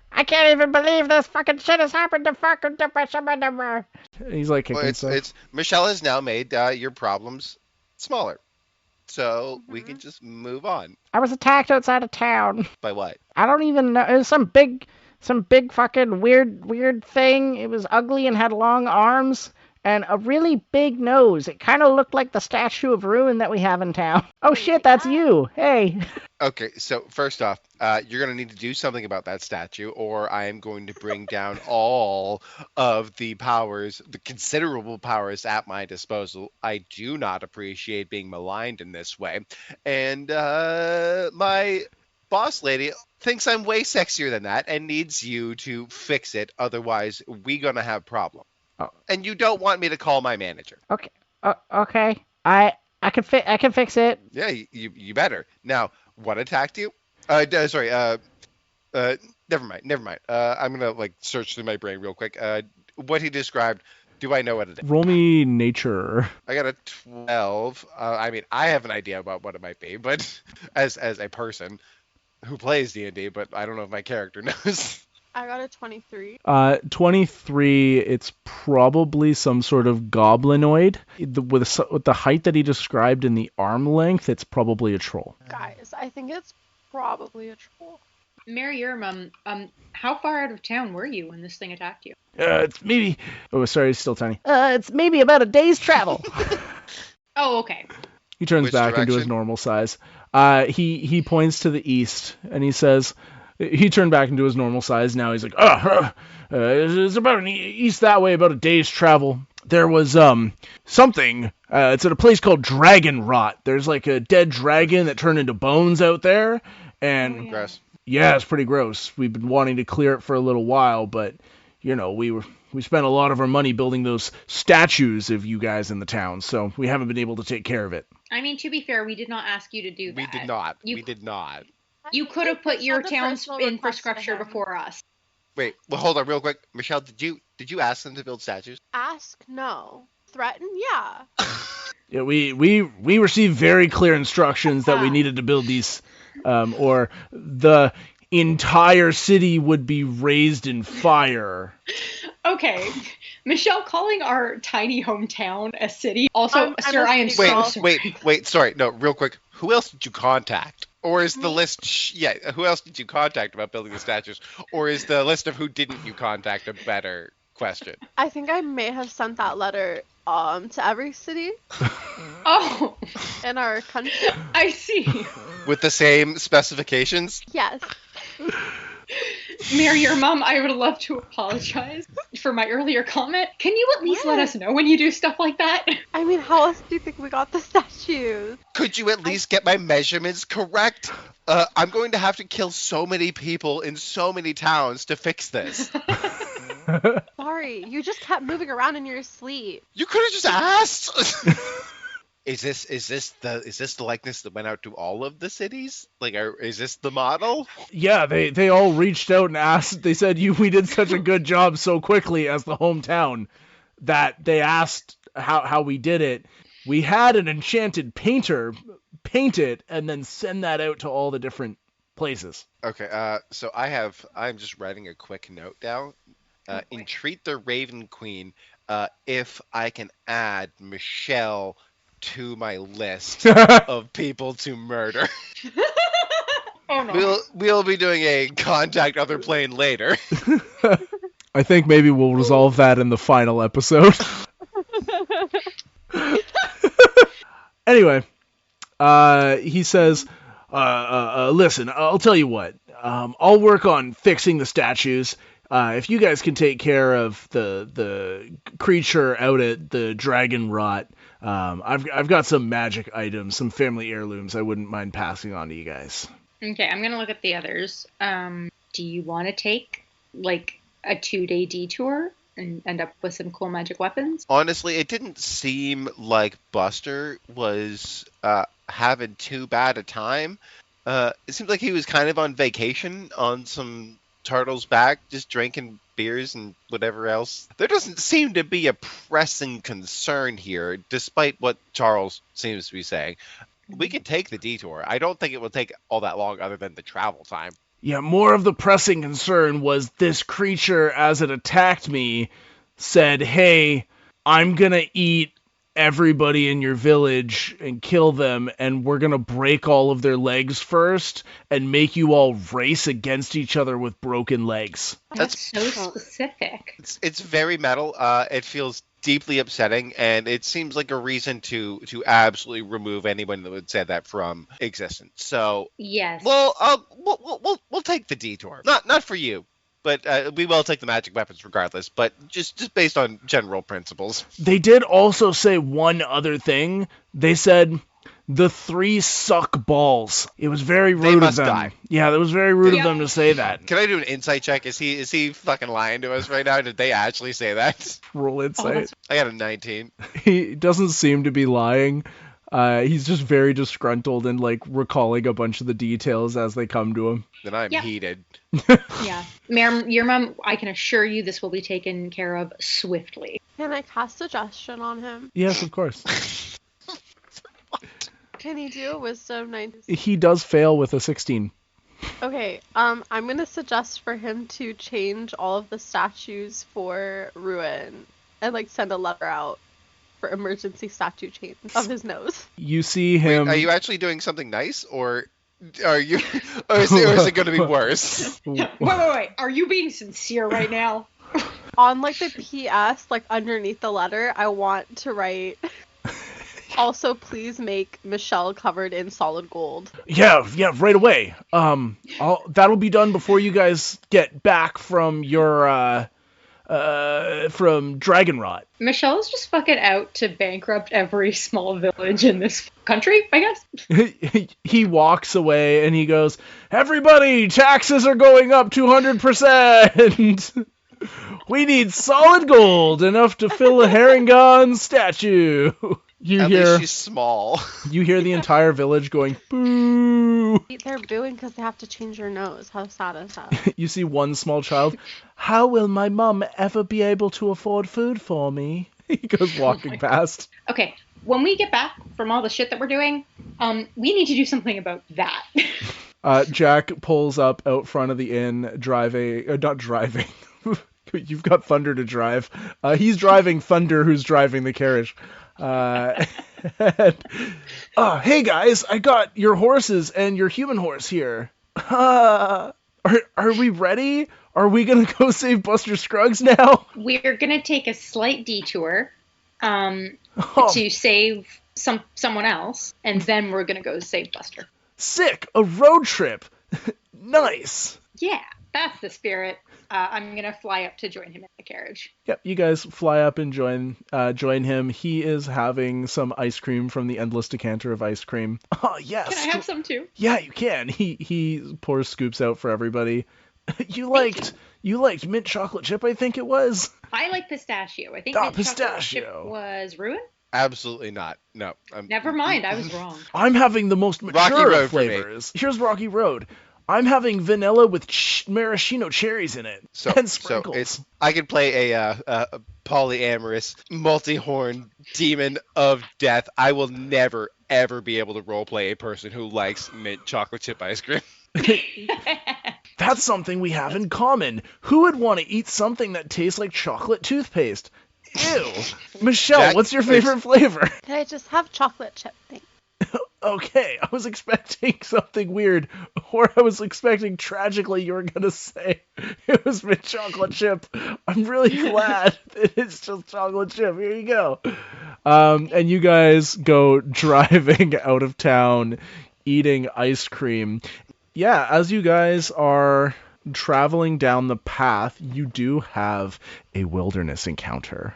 I can't even believe this fucking shit has happened to fucking someone. He's like kicking Well, stuff. Michelle has now made your problems smaller, so we can just move on. I was attacked outside of town. By what? I don't even know. It was some big fucking weird thing. It was ugly and had long arms and a really big nose. It kind of looked like the statue of Ruin that we have in town. Oh shit, that's you. Hey. Okay, so first off, you're going to need to do something about that statue, or I am going to bring down all of the powers, the considerable powers at my disposal. I do not appreciate being maligned in this way. And my boss lady thinks I'm way sexier than that and needs you to fix it. Otherwise, we going to have problem. Oh. And you don't want me to call my manager. Okay. Okay. I can fix it. Yeah, you better. Now, what attacked you? Sorry. Never mind. I'm gonna like search through my brain real quick. What he described. Do I know what it is? Roll me nature. I got a 12. I mean, I have an idea about what it might be, but as a person who plays D&D, but I don't know if my character knows. I got a 23. 23, it's probably some sort of goblinoid. With the height that he described in the arm length, it's probably a troll. Guys, I think it's probably a troll. Mary Yermum, how far out of town were you when this thing attacked you? It's maybe... Oh, sorry, it's still tiny. It's maybe about a day's travel. Oh, okay. He turns Which back into his direction? normal size. He points to the east, and he says... He turned back into his normal size. Now he's like, it's about an east that way, about a day's travel. There was something. It's at a place called Dragon Rot. There's like a dead dragon that turned into bones out there, and Gross. yeah, it's pretty gross. We've been wanting to clear it for a little while, but you know, we spent a lot of our money building those statues of you guys in the town, so we haven't been able to take care of it. I mean, to be fair, we did not ask you to do that. We did not. You- We did not. You I could have think put it's your not the town's personal request to infrastructure him. before us. Wait, well, hold on real quick. Michelle, did you ask them to build statues? Ask, no. Threaten, yeah. Yeah, we received very clear instructions that we needed to build these, or the entire city would be raised in fire. Okay. Michelle, calling our tiny hometown a city. Also, I'm sir, a I am city girl. so Wait, sorry. No, real quick. Who else did you contact? Or is the list... who else did you contact about building the statues? Or is the list of who didn't you contact a better question? I think I may have sent that letter to every city Oh, in our country. I see. With the same specifications? Yes. Mary, your mom, I would love to apologize for my earlier comment. Can you at least let us know when you do stuff like that? I mean, how else do you think we got the statues? Could you at least get my measurements correct? I'm going to have to kill so many people in so many towns to fix this. Sorry, you just kept moving around in your sleep. You could have just asked. Is this the likeness that went out to all of the cities? Like, is this the model? Yeah, they all reached out and asked. They said we did such a good job so quickly as the hometown that they asked how we did it. We had an enchanted painter paint it and then send that out to all the different places. Okay, so I'm just writing a quick note down. Entreat the Raven Queen if I can add Michelle to my list of people to murder. Oh no. We'll be doing a contact other plane later. I think maybe we'll resolve that in the final episode. Anyway, he says, listen, I'll tell you what. I'll work on fixing the statues. If you guys can take care of the creature out at the Dragon Rot, I've got some magic items, some family heirlooms I wouldn't mind passing on to you guys. Okay, I'm gonna look at the others. Do you want to take like a 2-day detour and end up with some cool magic weapons? Honestly, it didn't seem like Buster was having too bad a time. It seemed like he was kind of on vacation on some turtle's back, just drinking beers and whatever else. There doesn't seem to be a pressing concern here, despite what Charles seems to be saying. We can take the detour. I don't think it will take all that long other than the travel time. Yeah, more of the pressing concern was this creature, as it attacked me, said, hey, I'm gonna eat everybody in your village and kill them, and we're gonna break all of their legs first and make you all race against each other with broken legs. That's so specific. It's very metal. It feels deeply upsetting, and it seems like a reason to absolutely remove anyone that would say that from existence. So, Yes. well, we'll take the detour. Not for you, but we will take the magic weapons regardless. But just based on general principles. They did also say one other thing. They said the 3 suck balls. It was very rude of must them. die. Yeah, that was very rude Yeah. of them to say that. Can I do an insight check? Is he fucking lying to us right now? Did they actually say that? Roll insight. that's- I got a 19. He doesn't seem to be lying. He's just very disgruntled and like recalling a bunch of the details as they come to him. Then I'm Yeah. heated. Yeah. Ma'am, your mom, I can assure you this will be taken care of swiftly. Can I cast suggestion on him? Yes, of course. Can he do a wisdom 9? He does fail with a 16. Okay, I'm gonna suggest for him to change all of the statues for Ruin and like send a letter out for emergency statue change of his nose. You see Wait, him. are you actually doing something nice, or are you, or is it going to be worse? Wait. Are you being sincere right now? On like the PS, like underneath the letter, I want to write. Also, please make Michelle covered in solid gold. Yeah, right away. That'll be done before you guys get back from your from Dragonrot. Michelle's just fucking out to bankrupt every small village in this country, I guess. He walks away and he goes, "Everybody, taxes are going up 200%. We need solid gold, enough to fill a Harengon statue." At least she's small. You hear the entire village going, boo. They're booing because they have to change your nose. How sad is that? You see one small child. "How will my mum ever be able to afford food for me?" He goes walking past. Okay, when we get back from all the shit that we're doing, we need to do something about that. Jack pulls up out front of the inn, not driving. You've got Thunder to drive. He's driving Thunder, who's driving the carriage. Hey guys, I got your horses and your human horse here. Are we ready? Are we gonna go save Buster Scruggs now? We're gonna take a slight detour to save someone else, and then we're gonna go save Buster. Sick! A road trip! Nice! Yeah, that's the spirit. I'm gonna fly up to join him in the carriage. Yep, you guys fly up and join him. He is having some ice cream from the endless decanter of ice cream. Oh yes. Can I have some too? Yeah, you can. He pours scoops out for everybody. You liked mint chocolate chip, I think it was. I like pistachio. I think Ah, mint chocolate pistachio. chip was Ruin. Absolutely not. No. Never mind, I was wrong. I'm having the most Rocky mature Road of for me. flavors. Here's Rocky Road. I'm having vanilla with maraschino cherries in it and sprinkles. I could play a polyamorous, multi-horn demon of death. I will never, ever be able to roleplay a person who likes mint chocolate chip ice cream. That's something we have in common. Who would want to eat something that tastes like chocolate toothpaste? Ew. Michelle, Jack, what's your favorite flavor? Can I just have chocolate chip thing? Okay, I was expecting something weird, or I was expecting tragically you were gonna say it was mint chocolate chip. I'm really glad that it's just chocolate chip. Here you go. And you guys go driving out of town, eating ice cream. Yeah, as you guys are traveling down the path, you do have a wilderness encounter.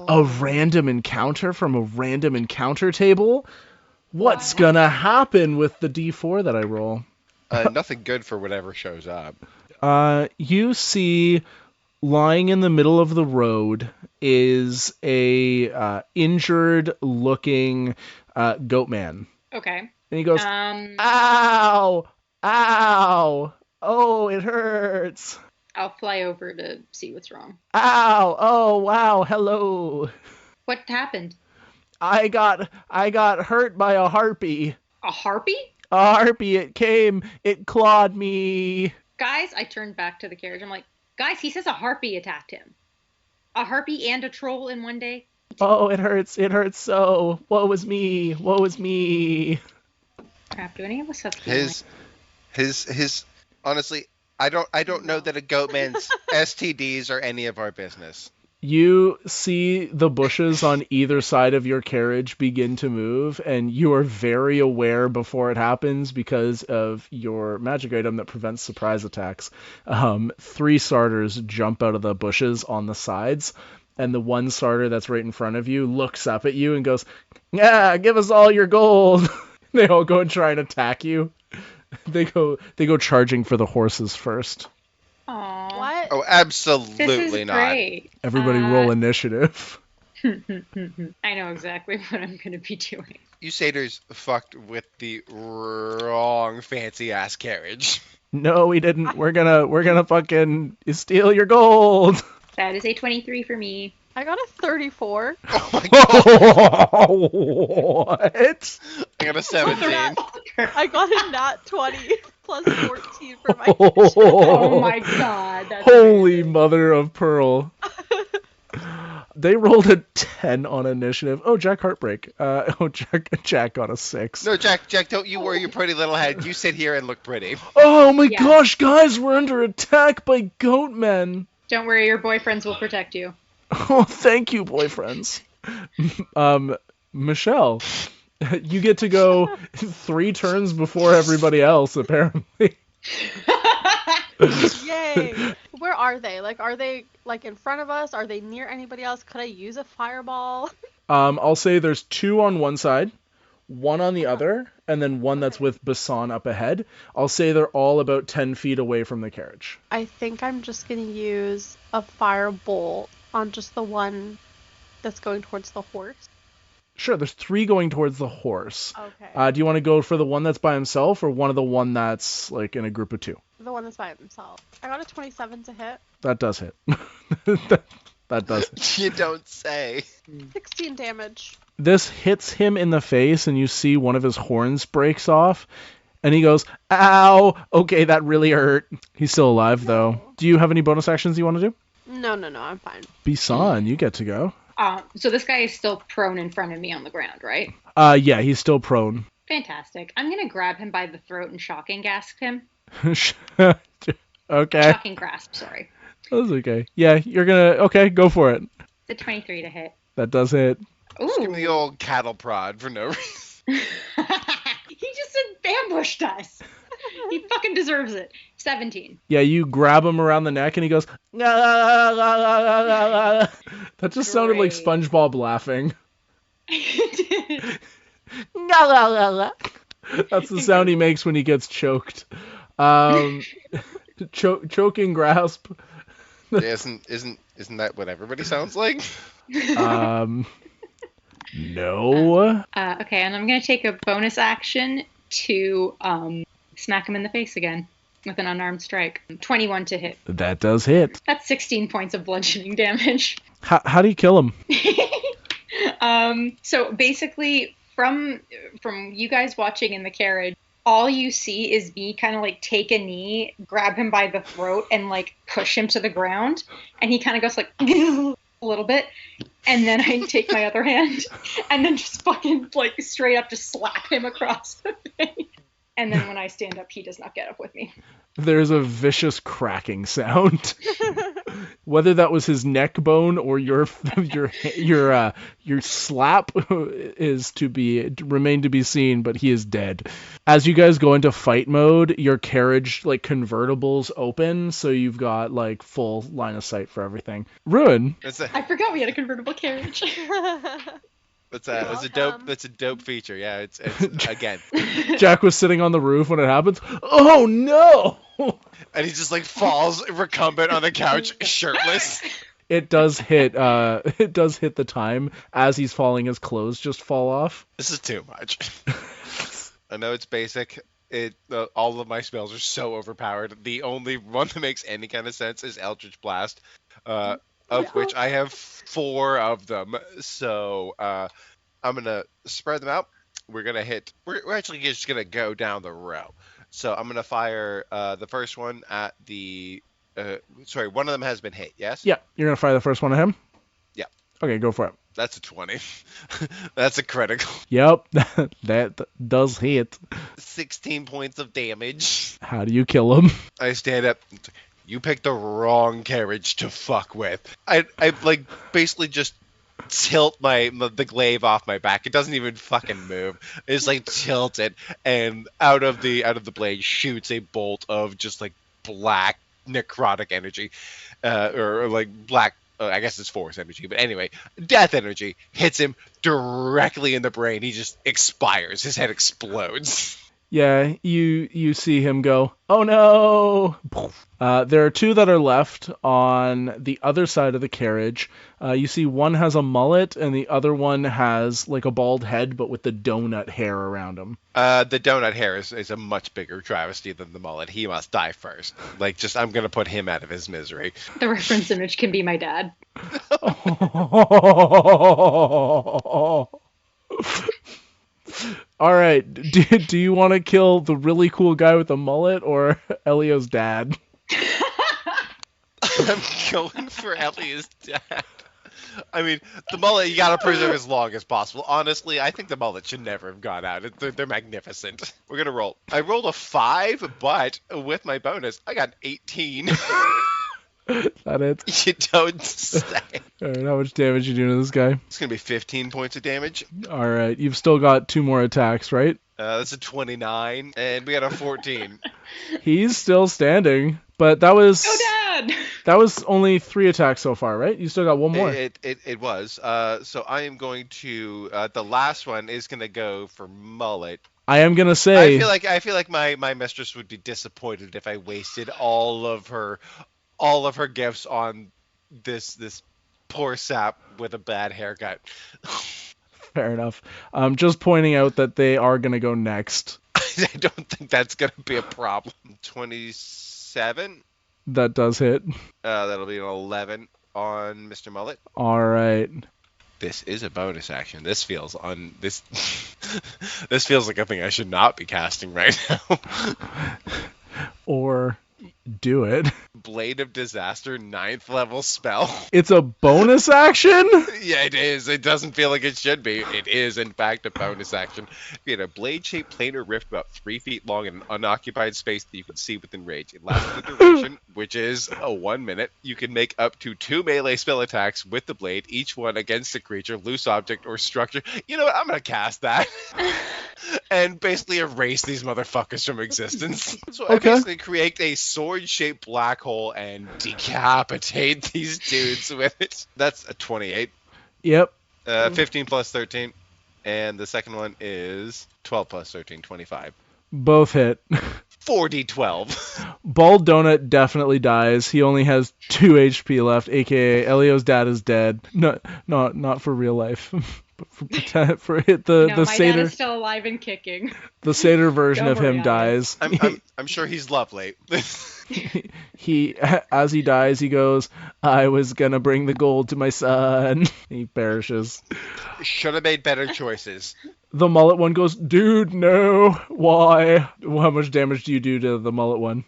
A random encounter from a random encounter table? What's gonna happen with the D4 that I roll? Nothing good for whatever shows up. You see, lying in the middle of the road is a injured-looking goat man. Okay. And he goes, "Ow! Ow! Oh, it hurts! I'll fly over to see what's wrong. Ow! Oh, wow! Hello! What happened? I got hurt by a harpy. A harpy? A harpy! It clawed me." Guys, I turned back to the carriage. I'm like, guys, he says a harpy attacked him. A harpy and a troll in one day? Oh, it hurts so. Woe is me. Crap, do any of us have His honestly, I don't know that a goat man's STDs are any of our business. You see the bushes on either side of your carriage begin to move, and you are very aware before it happens because of your magic item that prevents surprise attacks. 3 starters jump out of the bushes on the sides, and the one starter that's right in front of you looks up at you and goes, "Yeah, give us all your gold." They all go and try and attack you. They go charging for the horses first. Aww. What? Oh, absolutely not. Great. Everybody roll initiative. I know exactly what I'm going to be doing. You satyrs fucked with the wrong fancy ass carriage. No, we didn't. We're gonna fucking steal your gold. That is a 23 for me. I got a 34. Oh my god! What? I got a 17. I got a nat 20 plus 14 for my Oh my god. That's Holy amazing. mother of pearl. They rolled a 10 on initiative. Oh, Jack Heartbreak. Jack got a 6. No, Jack, don't you worry your pretty little head. You sit here and look pretty. Oh my Yeah. gosh, guys, we're under attack by goat men. Don't worry, your boyfriends will protect you. Oh, thank you, boyfriends. Michelle, you get to go 3 turns before everybody else, apparently. Yay! Where are they? Like, are they like in front of us? Are they near anybody else? Could I use a fireball? I'll say there's 2 on one side, 1 on the other, and then 1 that's with Bisan up ahead. I'll say they're all about 10 feet away from the carriage. I think I'm just gonna use a firebolt on just the one that's going towards the horse. Sure, there's 3 going towards the horse. Okay. Do you want to go for the one that's by himself or one of the one that's like in a group of 2? The one that's by himself. I got a 27 to hit. That does hit. that does hit. You don't say. 16 damage. This hits him in the face, and you see one of his horns breaks off, and he goes, "Ow! Okay, that really hurt." He's still alive, though. Do you have any bonus actions you want to do? No, I'm fine. Bisan, you get to go. So this guy is still prone in front of me on the ground, right? Yeah, he's still prone. Fantastic. I'm gonna grab him by the throat and shocking grasp him. Okay. Shocking grasp, sorry. That's okay. Yeah, you're gonna... Okay, go for it. It's a 23 to hit. That does hit. Just give Ooh. me the old cattle prod for no reason. He just ambushed us. He fucking deserves it. 17. Yeah, you grab him around the neck, and he goes... That just sounded like Great. SpongeBob laughing. That's the sound he makes when he gets choked. Choking grasp. Yeah, isn't that what everybody sounds like? No. Okay, and I'm gonna take a bonus action to smack him in the face again with an unarmed strike. 21 to hit. That does hit. That's 16 points of bludgeoning damage. How do you kill him? So basically, from you guys watching in the carriage, all you see is me kind of like take a knee, grab him by the throat, and like push him to the ground, and he kind of goes like a little bit, and then I take my other hand, and then just fucking like straight up just slap him across the face. And then when I stand up, he does not get up with me. There's a vicious cracking sound. Whether that was his neck bone or your slap is remain to be seen, but he is dead. As you guys go into fight mode, your carriage like convertibles open, so you've got like full line of sight for everything. Ruin. I forgot we had a convertible carriage. That's a dope feature. Yeah, it's again. Jack was sitting on the roof when it happens. Oh no! And he just like falls recumbent on the couch, shirtless. It does hit. It does hit the time as he's falling. His clothes just fall off. This is too much. I know it's basic. All of my spells are so overpowered. The only one that makes any kind of sense is Eldritch Blast, of which I have 4 of them. So I'm gonna spread them out. We're actually just gonna go down the row. So I'm gonna fire the first one at the. Sorry, one of them has been hit. Yes. Yeah, you're gonna fire the first one at him. Yeah. Okay, go for it. That's a 20. That's a critical. Yep, that does hit. 16 points of damage. How do you kill him? I stand up. You picked the wrong carriage to fuck with. I like basically just tilt the glaive off my back. It doesn't even fucking move. It's like tilted, and out of the blade shoots a bolt of just like black necrotic energy, or like black. I guess it's force energy, but anyway, death energy hits him directly in the brain. He just expires. His head explodes. Yeah, you see him go, oh no! There are 2 that are left on the other side of the carriage. You see one has a mullet and the other one has like a bald head but with the donut hair around him. The donut hair is a much bigger travesty than the mullet. He must die first. Like, just I'm gonna put him out of his misery. The reference image can be my dad. All right. Do you want to kill the really cool guy with the mullet or Elio's dad? I'm going for Elio's dad. I mean, the mullet, you gotta preserve as long as possible. Honestly, I think the mullet should never have gone out. They're magnificent. We're gonna roll. I rolled a 5, but with my bonus, I got 18. That it? You don't say. All right, how much damage you doing to this guy? It's gonna be 15 points of damage. All right, you've still got 2 more attacks, right? That's a 29, and we got a 14. He's still standing, but that was Go, Dad! that was only 3 attacks so far, right? You still got 1 more. It was. So I am going to. The last one is gonna go for mullet. I am gonna say. I feel like my mistress would be disappointed if I wasted all of her gifts on this poor sap with a bad haircut. Fair enough. Just pointing out that they are gonna go next. I don't think that's gonna be a problem. 27. That does hit. That'll be an 11 on Mr. Mullet. All right. This is a bonus action. This feels this feels like a thing I should not be casting right now. Or do it. Blade of Disaster, 9th level spell. It's a bonus action? Yeah, it is. It doesn't feel like it should be. It is, in fact, a bonus action. You get a blade-shaped planar rift about 3 feet long in an unoccupied space that you can see within range. It lasts the duration, which is 1 minute. You can make up to 2 melee spell attacks with the blade, each one against a creature, loose object, or structure. You know what? I'm going to cast that. And basically erase these motherfuckers from existence. So I basically create a sword-shaped black hole and decapitate these dudes with it. That's a 28. Yep. 15 plus 13. And the second one is 12 plus 13, 25. Both hit. 4d12. Bald Donut definitely dies. He only has 2 HP left, aka Elio's dad is dead. Not for real life. But for the my satyr. dad is still alive and kicking. The satyr version Don't of worry him on dies. I'm sure he's lovely. He as he dies, he goes, "I was gonna bring the gold to my son." He perishes. Should have made better choices. The mullet one goes, "Dude, no. Why? How much damage do you do to the mullet one?"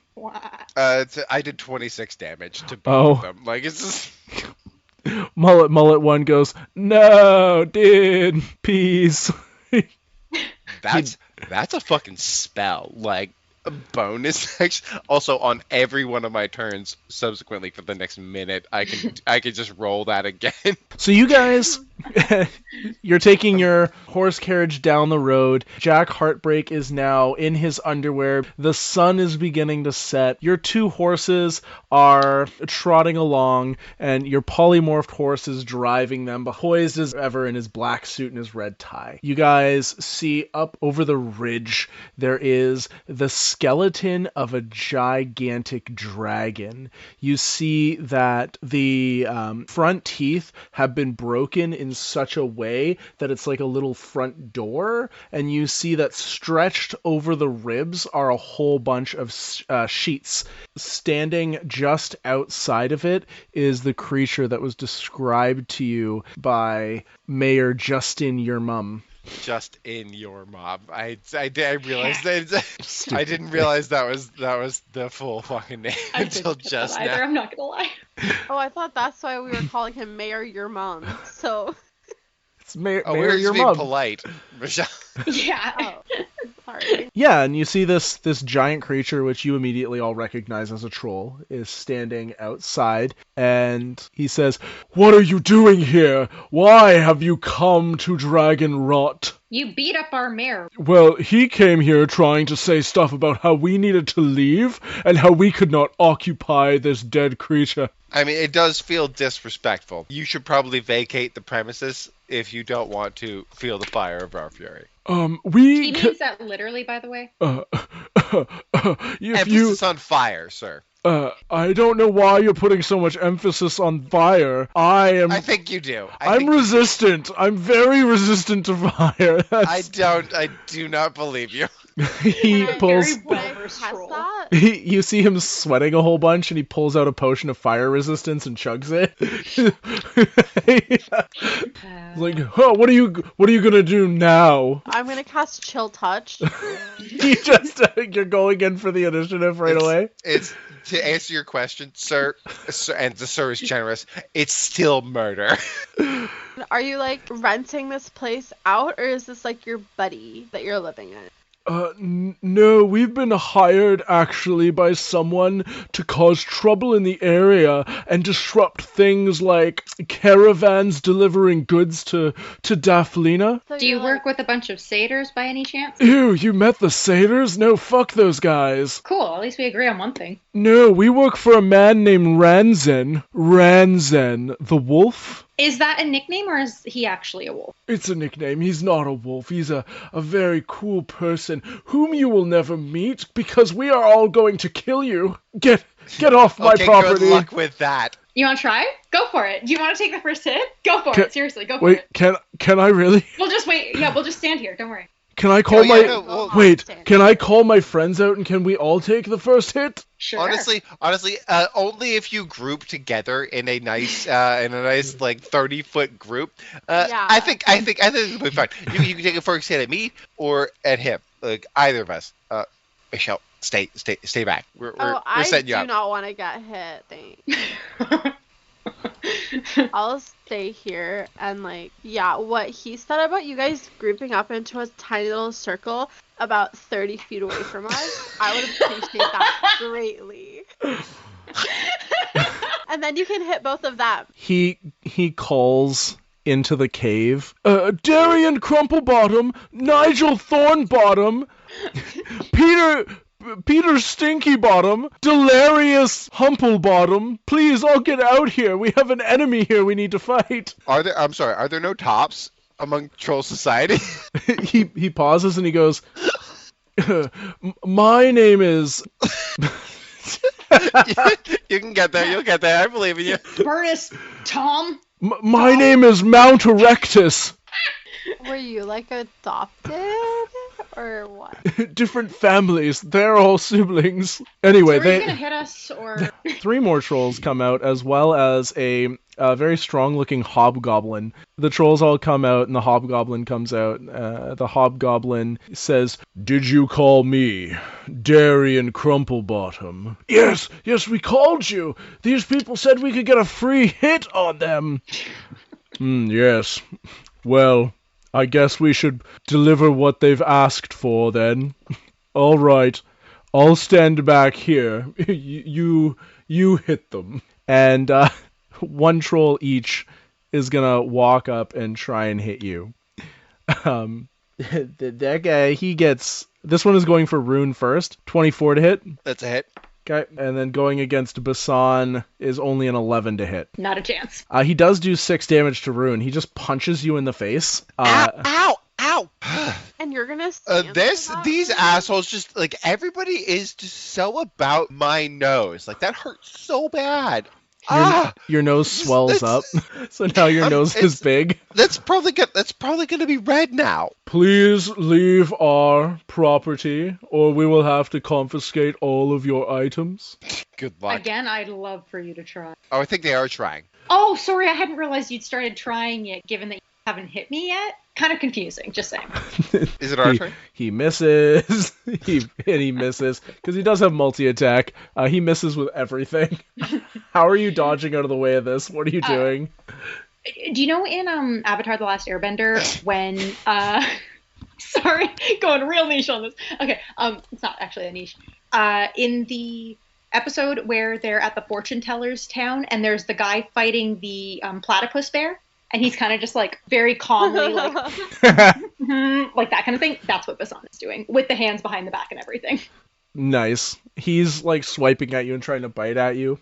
I did 26 damage to both of them. Like, it's just... Mullet one goes, "No, dude, peace." That's a fucking spell. Like, a bonus action. Also, on every one of my turns subsequently for the next minute, I could just roll that again. So you guys, you're taking your horse carriage down the road. Jack Heartbreak is now in his underwear. The sun is beginning to set. Your 2 horses are trotting along, and your polymorphed horse is driving them, poised as ever in his black suit and his red tie. You guys see up over the ridge, there is the skeleton of a gigantic dragon. You see that the front teeth have been broken in such a way that it's like a little front door, and you see that stretched over the ribs are a whole bunch of sheets. Standing just outside of it is the creature that was described to you by Mayor Justin, your mum. Just in your mob. I realized that. I didn't realize that was the full fucking name until just now. I'm not gonna lie. Oh, I thought that's why we were calling him Mayor Your Mom. So. It's Mayor we're your being mum. Polite, Michelle. Yeah. Oh, sorry. Yeah, and you see this giant creature, which you immediately all recognize as a troll, is standing outside, and he says, "What are you doing here? Why have you come to Dragon Rot?" You beat up our mayor. Well, he came here trying to say stuff about how we needed to leave, and how we could not occupy this dead creature. I mean, it does feel disrespectful. You should probably vacate the premises if you don't want to feel the fire of our fury. He means that literally, by the way. Emphasis on fire, sir. I don't know why you're putting so much emphasis on fire. I think you do. I'm resistant. I'm very resistant to fire. I do not believe you. He Can I- pulls. Very Would I well-versed test troll. that? You see him sweating a whole bunch, and he pulls out a potion of fire resistance and chugs it. Like, huh, what are you gonna do now? I'm gonna cast Chill Touch. You just you're going in for the initiative right away. It's to answer your question, sir, and the sir is generous. It's still murder. Are you like renting this place out, or is this like your buddy that you're living in? No, we've been hired actually by someone to cause trouble in the area and disrupt things like caravans delivering goods to Daphlina. So Do you you're, work with a bunch of satyrs by any chance? Ew, you met the satyrs? No, fuck those guys. Cool, at least we agree on one thing. No, we work for a man named Ranzen. Ranzen, the wolf? Is that a nickname or is he actually a wolf? It's a nickname. He's not a wolf. He's a very cool person whom you will never meet because we are all going to kill you. Get off my Okay, property. good luck with that. You want to try? Go for it. Do you want to take the first hit? Go for it. Seriously, go for Wait, it. can I really? We'll just wait. Yeah, we'll just stand here. Don't worry. Can I call Oh, yeah, my no, well- Wait, can I call my friends out and can we all take the first hit? Sure. Honestly, only if you group together in a nice like 30-foot group. Yeah. I think it'll be fine. You can take a first hit at me or at him. Like either of us. Michelle, stay back. We're I setting you do up. not want to get hit. Thanks. I'll stay here and what he said about you guys grouping up into a tiny little circle about 30 feet away from us, I would appreciate that greatly. And then you can hit both of them. He calls into the cave. Darian Crumplebottom, Nigel Thornbottom, Peter Stinky Bottom, Delirious Humplebottom. Please, all get out here. We have an enemy here we need to fight. Are there no tops among troll society? He pauses and he goes, my name is... You can get there. You'll get there. I believe in you. Burnus, Tom. My name is Mount Erectus. Were you adopted or what? Different families. They're all siblings. Anyway, So are you gonna hit us or? 3 more trolls come out, as well as a very strong-looking hobgoblin. The trolls all come out, and the hobgoblin comes out. The hobgoblin says, "Did you call me Darian Crumplebottom?" Yes, we called you. These people said we could get a free hit on them. Yes. Well, I guess we should deliver what they've asked for, then. All right. I'll stand back here. You hit them. And 1 troll each is gonna walk up and try and hit you. That guy, he gets... This one is going for Rune first. 24 to hit. That's a hit. Okay, and then going against Bisan is only an 11 to hit. Not a chance. He does do 6 damage to Rune. He just punches you in the face. Ow! And you're gonna stand for that? These assholes just everybody is just so about my nose. That hurts so bad. Your nose swells up, so now your nose is big. That's probably gonna be red now. Please leave our property, or we will have to confiscate all of your items. Good luck. Again, I'd love for you to try. Oh, I think they are trying. Oh, sorry, I hadn't realized you'd started trying it, given that you haven't hit me yet. Kind of confusing, just saying. Is it our turn? He misses. he misses because he does have multi-attack. He misses with everything. How are you dodging out of the way of this? What are you doing? Do you know in Avatar: The Last Airbender when sorry, going real niche on this. Okay, it's not actually a niche. In the episode where they're at the fortune teller's town and there's the guy fighting the platypus bear. And he's kind of just very calmly like that kind of thing. That's what Bisan is doing with the hands behind the back and everything. Nice. He's swiping at you and trying to bite at you.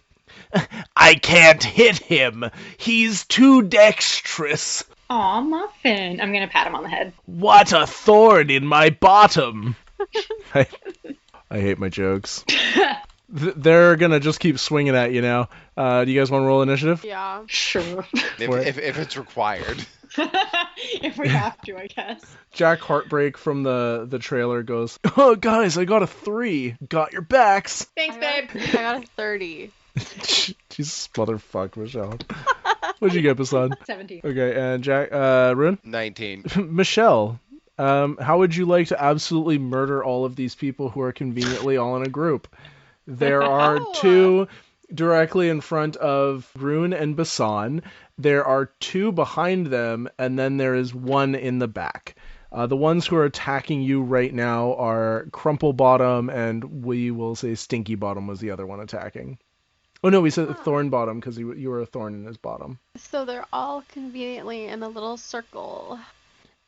I can't hit him. He's too dexterous. Aw, Muffin. I'm going to pat him on the head. What a thorn in my bottom. I hate my jokes. They're gonna just keep swinging at you now. Do you guys want to roll initiative? Yeah. Sure. If it's required. If we have to, I guess. Jack Heartbreak from the trailer goes, "Oh, guys, I got a 3. Got your backs." Thanks, babe. I got a 30. Jesus, motherfuck, Michelle. What'd you get, Bisan? 17. Okay, and Jack, Rune? 19. Michelle, how would you like to absolutely murder all of these people who are conveniently all in a group? There are Oh. 2 directly in front of Rune and Bisan. There are 2 behind them, and then there is 1 in the back. The ones who are attacking you right now are Crumple Bottom, and we will say Stinky Bottom was the other one attacking. Oh no, we said Thorn Bottom because you were a thorn in his bottom. So they're all conveniently in a little circle.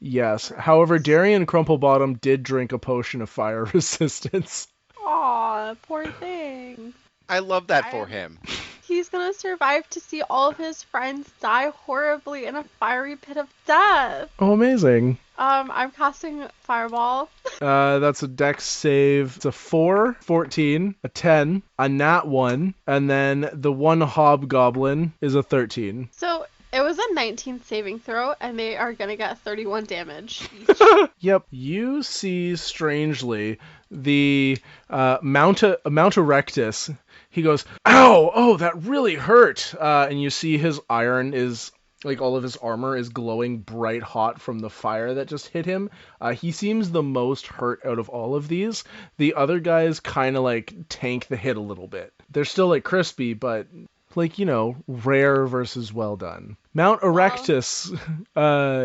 Yes. However, Darian Crumple Bottom did drink a potion of fire resistance. Aw, poor thing. I love that for him. He's gonna survive to see all of his friends die horribly in a fiery pit of death. Oh, amazing. I'm casting Fireball. That's a dex save. It's a 4, 14, a 10, a nat 1, and then the one hobgoblin is a 13. So it was a 19 saving throw, and they are gonna get 31 damage each. Yep. You see, strangely, the Mount Erectus. He goes, "Ow! Oh, that really hurt!" And you see his iron is, like, all of his armor is glowing bright hot from the fire that just hit him. He seems the most hurt out of all of these. The other guys kind of, like, tank the hit a little bit. They're still, like, crispy, but, like, you know, rare versus well done. Mount Erectus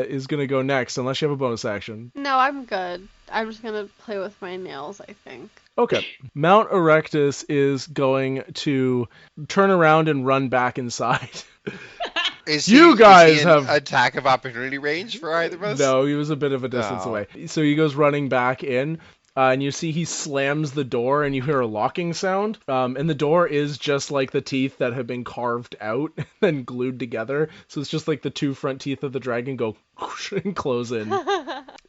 is going to go next, unless you have a bonus action. No, I'm good. I'm just gonna play with my nails, I think. Okay. Mount Erectus is going to turn around and run back inside. Is You he, guys is he in have- attack of opportunity range for either of us? No, he was a bit of a distance No. away. So he goes running back in, and you see he slams the door, and you hear a locking sound. And the door is just like the teeth that have been carved out and then glued together. So it's just like the 2 front teeth of the dragon go whoosh and close in.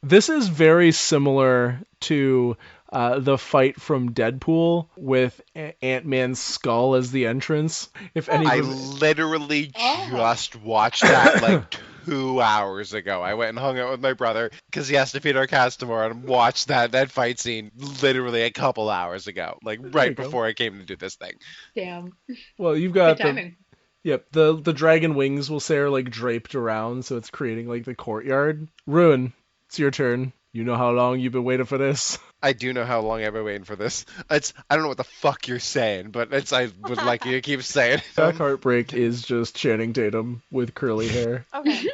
This is very similar to the fight from Deadpool with Ant-Man's skull as the entrance. If I anyone... literally Oh. just watched that like 2 hours ago. I went and hung out with my brother because he has to feed our cats tomorrow and watched that fight scene literally a couple hours ago, like you right go. before I came to do this thing. Damn. Well, you've Good got the... timing. Yep, the dragon wings will say are like draped around, so it's creating like the courtyard. Ruin, it's your turn. You know how long you've been waiting for this? I do know how long I've been waiting for this. I don't know what the fuck you're saying, but I would like you to keep saying. Jack Heartbreak is just Channing Tatum with curly hair. Okay.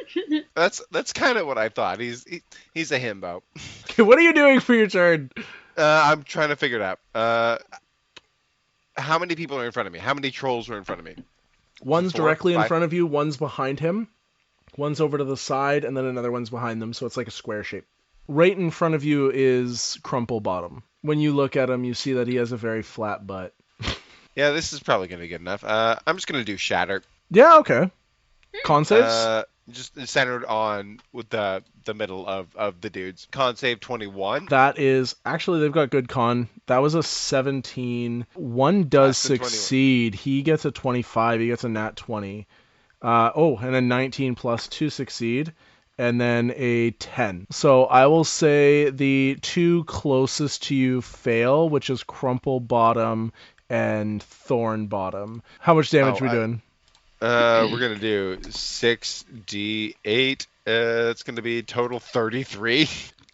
That's kind of what I thought. He's a himbo. What are you doing for your turn? I'm trying to figure it out. How many people are in front of me? How many trolls are in front of me? One's 4, directly in 5. front of you, one's behind him, one's over to the side, and then another one's behind them, so it's like a square shape. Right in front of you is Crumple Bottom. When you look at him, you see that he has a very flat butt. Yeah, this is probably going to be good enough. I'm just going to do Shatter. Yeah, okay. Con saves? Just centered on with the middle of the dudes. Con save 21. That is, actually, they've got good con. That was a 17. One does Less than 21. succeed. He gets a 25. He gets a nat 20. And a 19 plus 2 succeed. And then a 10. So I will say the 2 closest to you fail, which is Crumple Bottom and Thorn Bottom. How much damage are we doing? We're going to do 6d8. It's going to be total 33.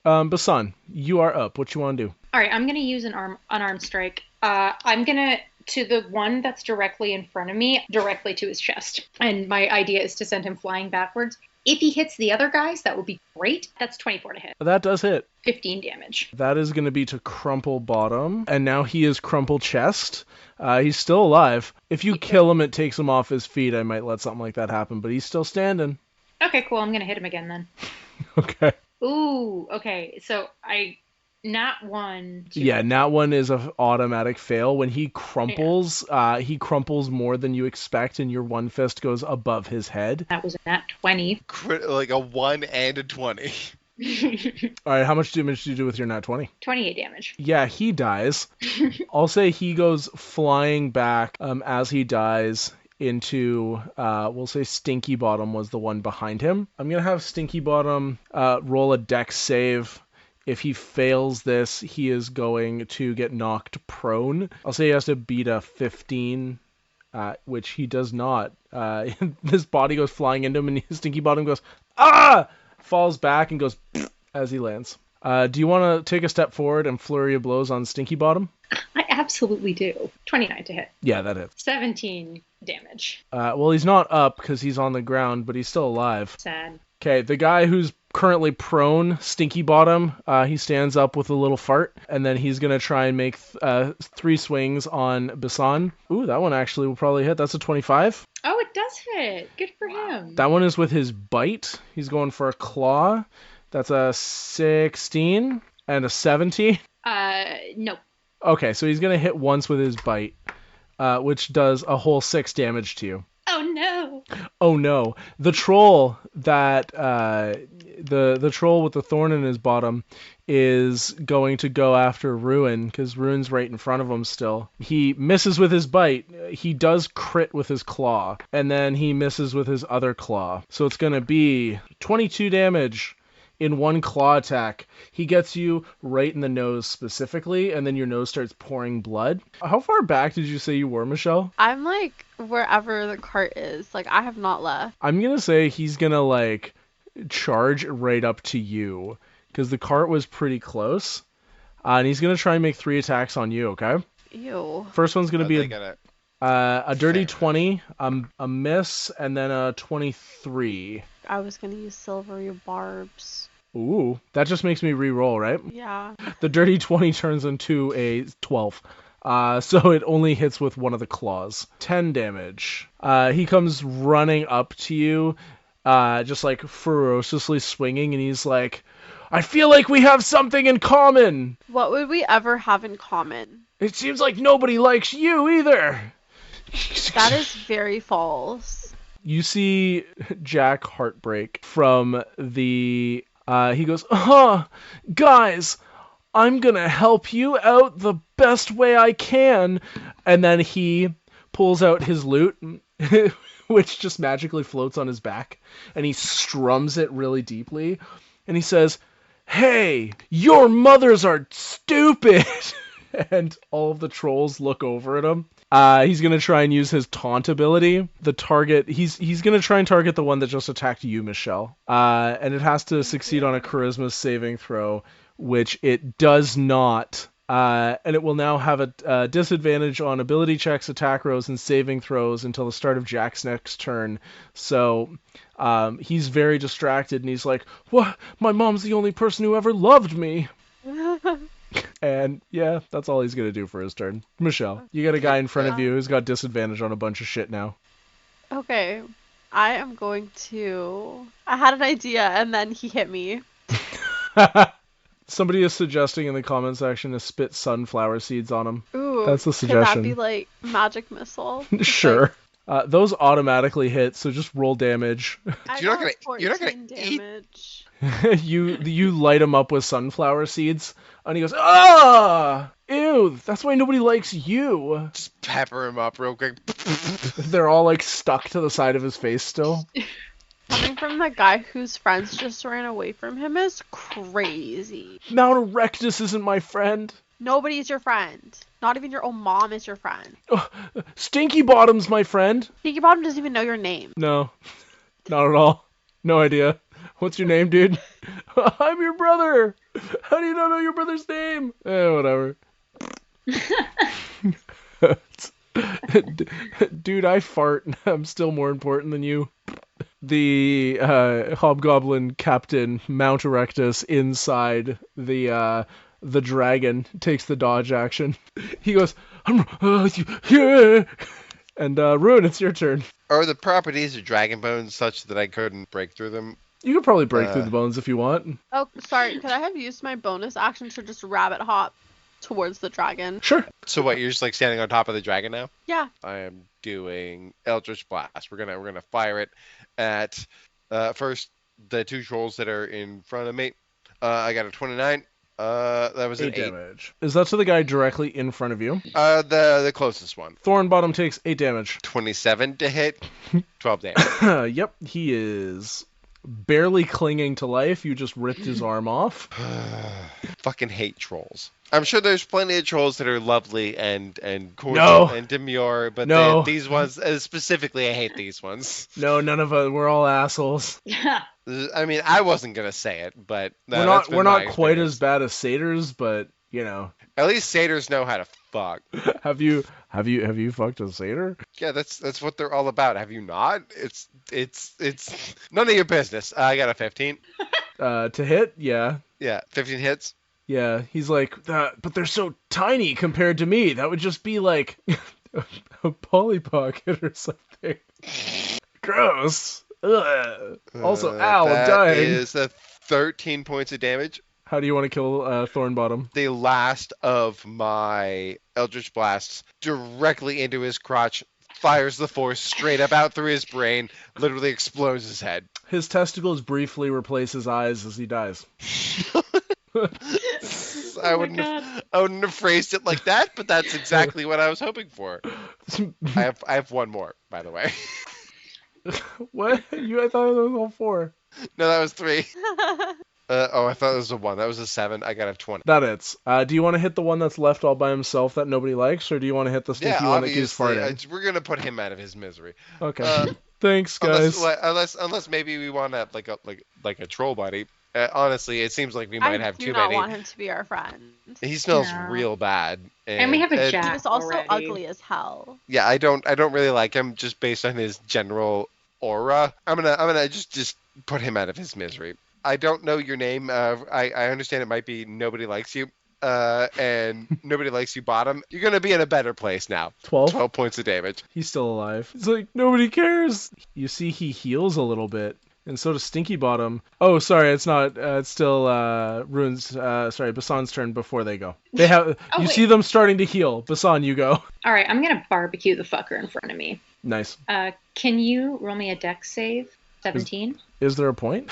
Bisan, you are up. What you want to do? All right, I'm going to use an unarmed strike. I'm going to the one that's directly in front of me, directly to his chest. And my idea is to send him flying backwards. If he hits the other guys, that would be great. That's 24 to hit. That does hit. 15 damage. That is going to be to Crumple Bottom. And now he is Crumple Chest. He's still alive. If you kill him, it takes him off his feet. I might let something like that happen, but he's still standing. Okay, cool. I'm going to hit him again then. Okay. Ooh, okay. So not one. Yeah, nat 1 is an automatic fail. When he crumples more than you expect, and your one fist goes above his head. That was a nat 20. Like a 1 and a 20. All right, how much damage do you do with your nat 20? 28 damage. Yeah, he dies. I'll say he goes flying back as he dies. into, we'll say Stinky Bottom was the one behind him. I'm going to have Stinky Bottom roll a dex save. If he fails this, he is going to get knocked prone. I'll say he has to beat a 15, which he does not. This body goes flying into him, and Stinky Bottom goes, ah! Falls back and goes as he lands. Do you want to take a step forward and flurry of blows on Stinky Bottom? I absolutely do. 29 to hit. Yeah, that hits. 17 damage. Well, he's not up because he's on the ground, but he's still alive. Sad. Okay, the guy who's currently prone, Stinky Bottom, he stands up with a little fart, and then he's going to try and make 3 swings on Bisan. Ooh, that one actually will probably hit. That's a 25. Oh, it does hit. Good for him. That one is with his bite. He's going for a claw. That's a 16 and a 17. No. Okay, so he's going to hit once with his bite, which does a whole 6 damage to you. Oh no. Oh no. The troll that the troll with the thorn in his bottom is going to go after Ruin because Ruin's right in front of him still. He misses with his bite. He does crit with his claw, and then he misses with his other claw. So it's going to be 22 damage in one claw attack. He gets you right in the nose specifically, and then your nose starts pouring blood. How far back did you say you were, Michelle? I'm like wherever the cart is. Like, I have not left. I'm gonna say he's gonna like charge right up to you because the cart was pretty close, and he's gonna try and make 3 attacks on you. Okay. Ew. First one's gonna be a dirty Fair. 20, a miss, and then a 23. I was gonna use silvery barbs. Ooh, that just makes me re-roll, right? Yeah. The dirty 20 turns into a 12. So it only hits with one of the claws. 10 damage. He comes running up to you, just like ferociously swinging, and he's like, I feel like we have something in common. What would we ever have in common? It seems like nobody likes you either. That is very false. You see Jack Heartbreak from the... he goes, guys, I'm gonna help you out the best way I can. And then he pulls out his lute, which just magically floats on his back, and he strums it really deeply. And he says, hey, your mothers are stupid. And all of the trolls look over at him. He's going to try and use his taunt ability. The target, he's going to try and target the one that just attacked you, Michelle. And it has to succeed on a charisma saving throw, which it does not. And it will now have a disadvantage on ability checks, attack rolls, and saving throws until the start of Jack's next turn. So he's very distracted, and he's like, what? My mom's the only person who ever loved me. And yeah, that's all he's going to do for his turn. Michelle, you got a guy in front of you who's got disadvantage on a bunch of shit now. Okay. I am going to... I had an idea, and then he hit me. Somebody is suggesting in the comment section to spit sunflower seeds on him. Ooh. That's the Could that suggestion. be like magic missile? Sure. Those automatically hit, so just roll damage. You're not gonna 14 eat- damage. You light him up with sunflower seeds, and he goes, ah! Ew, that's why nobody likes you. Just pepper him up real quick. They're all like stuck to the side of his face still. Coming from the guy whose friends just ran away from him is crazy. Mount Erectus isn't my friend. Nobody's your friend. Not even your own mom is your friend. Stinky Bottom's my friend. Stinky Bottom doesn't even know your name. No, not at all. No idea. What's your name, dude? I'm your brother. How do you not know your brother's name? Whatever. Dude, I fart. I'm still more important than you. The hobgoblin captain, Mount Erectus, inside the dragon, takes the dodge action. He goes, yeah. And Ruin, it's your turn. Are the properties of dragon bones such that I couldn't break through them? You could probably break through the bones if you want. Oh, sorry. Could I have used my bonus action to just rabbit hop towards the dragon? Sure. So what? You're just like standing on top of the dragon now? Yeah. I am doing Eldritch Blast. We're gonna fire it at first the 2 trolls that are in front of me. I got a 29 That was an 8 8. damage. Is that to the guy directly in front of you? The closest one. Thornbottom takes 8 damage. 27 to hit, 12 damage. Yep, he is barely clinging to life. You just ripped his arm off. Fucking hate trolls. I'm sure there's plenty of trolls that are lovely and cordial and demure, but these ones, specifically, I hate these ones. No, none of us. We're all assholes. Yeah. I mean, I wasn't gonna say it, but we're not quite as bad as satyrs, but you know. At least satyrs know how to fuck. Have you fucked a satyr? Yeah, that's what they're all about. Have you not? It's none of your business. I got a 15. To hit, yeah. Yeah, 15 hits. Yeah, he's like, but they're so tiny compared to me. That would just be like a Polly Pocket or something. Gross. Ugh. Also, ow, I'm dying. That is 13 points of damage. How do you want to kill Thornbottom? The last of my Eldritch Blasts directly into his crotch, fires the force straight up out through his brain, literally explodes his head. His testicles briefly replace his eyes as he dies. I wouldn't have phrased it like that, but that's exactly what I was hoping for. I have one more, by the way. What? I thought it was all 4. No, that was 3. I thought it was a 1. That was a 7. I got a 20. That hits. Do you want to hit the one that's left all by himself that nobody likes, or do you want to hit the sneaky one that keeps farting? We're gonna put him out of his misery. Okay. Thanks, guys. Unless maybe we want to like a troll buddy. Honestly, it seems like we might have too many. I do not want him to be our friend. He smells real bad. And we have a Jack. He's also already. ugly as hell. Yeah, I don't really like him just based on his general aura. I'm gonna just put him out of his misery. I don't know your name. I understand it might be nobody likes you. And nobody likes you bottom. You're gonna be in a better place now. 12 points of damage. He's still alive. He's like, nobody cares. You see, he heals a little bit. And so does Stinky Bottom. Oh, sorry, it's not. It's still Rune's. Sorry, Bisan's turn before they go. They have. See them starting to heal. Bisan, you go. All right, I'm gonna barbecue the fucker in front of me. Nice. Can you roll me a dex save? 17. Is there a point?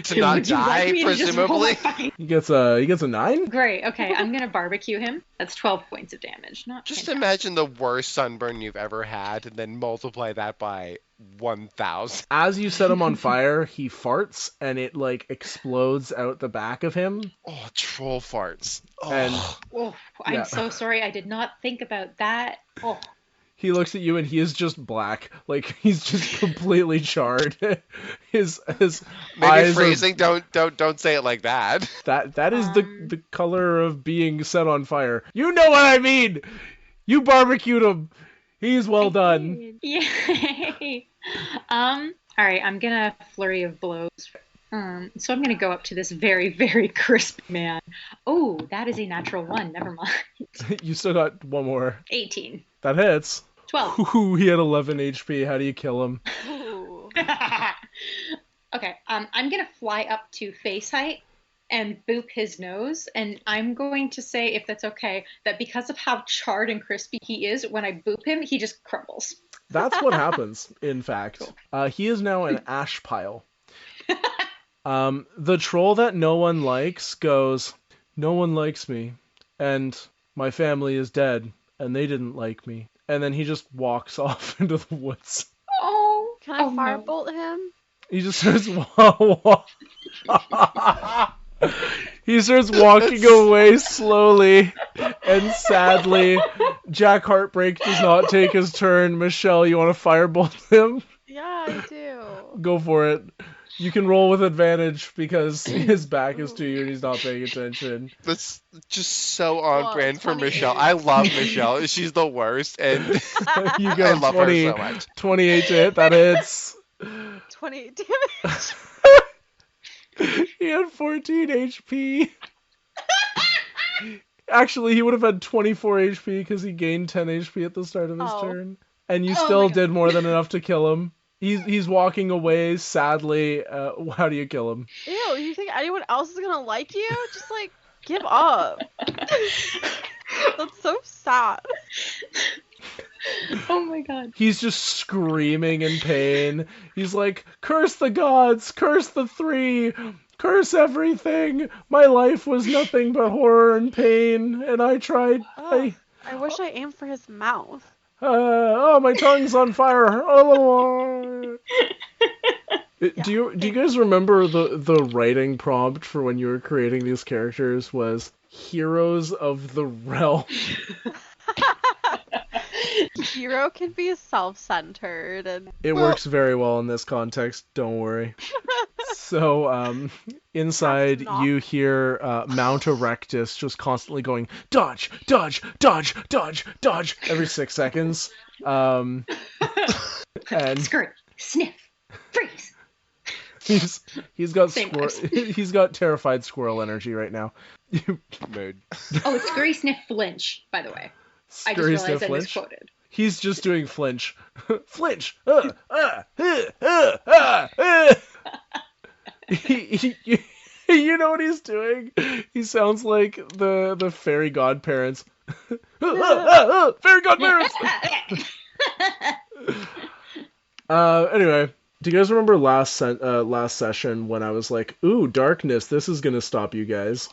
To not die, presumably. He gets a 9. Great. Okay, I'm gonna barbecue him. That's 12 points of damage. Just imagine the worst sunburn you've ever had, and then multiply that by 1,000. As you set him on fire, he farts, and it like explodes out the back of him. Oh, troll farts. Oh. And I'm so sorry. I did not think about that. Oh. He looks at you and he is just black. Like he's just completely charred. His maybe eyes phrasing. Don't say it like that. That is the color of being set on fire. You know what I mean. You barbecued him. He's well done. Yay. All right. I'm gonna flurry of blows. So I'm gonna go up to this very, very crisp man. Oh, that is a natural 1. Never mind. You still got one more. 18. That hits. 12. Ooh, he had 11 HP. How do you kill him? Okay, I'm gonna fly up to face height and boop his nose, and I'm going to say, if that's okay, that because of how charred and crispy he is, when I boop him, he just crumbles. That's what happens, in fact. Cool. He is now an ash pile. The troll that no one likes goes, no one likes me, and my family is dead, and they didn't like me. And then he just walks off into the woods. Oh. Can I firebolt him? He just starts he starts walking away slowly and sadly. Jack Heartbreak does not take his turn. Michelle, you want to firebolt him? Yeah, I do. Go for it. You can roll with advantage because his back is to you and he's not paying attention. That's just so on brand for Michelle. I love Michelle. She's the worst, and you got I love her so much. 28 to hit. That hits. 28 damage. He had 14 HP. Actually, he would have had 24 HP because he gained 10 HP at the start of his turn. And you still did more than enough to kill him. He's walking away sadly. How do you kill him? Ew, you think anyone else is gonna like you? Just like, give up. That's so sad. Oh my god. He's just screaming in pain. He's like, curse the gods, curse the 3, Curse everything! My life was nothing but horror and pain, and I tried. I wish I aimed for his mouth. Oh, my tongue's on fire! Oh. Do you guys remember the writing prompt for when you were creating these characters was Heroes of the Realm? Hero can be self-centered and It works very well in this context, don't worry. So, inside you hear Mount Erectus just constantly going, dodge, dodge, dodge, dodge, dodge, every 6 seconds. And Skirt, sniff, freeze. he's got terrified squirrel energy right now. Mood. Oh, it's scurry, sniff, flinch, by the way. I just Scurry, realized sniff, I flinch? misquoted. He's just doing flinch. Flinch! You know what he's doing? He sounds like the fairy godparents. Fairy godparents! Anyway, do you guys remember last session when I was like, ooh, darkness, this is gonna stop you guys?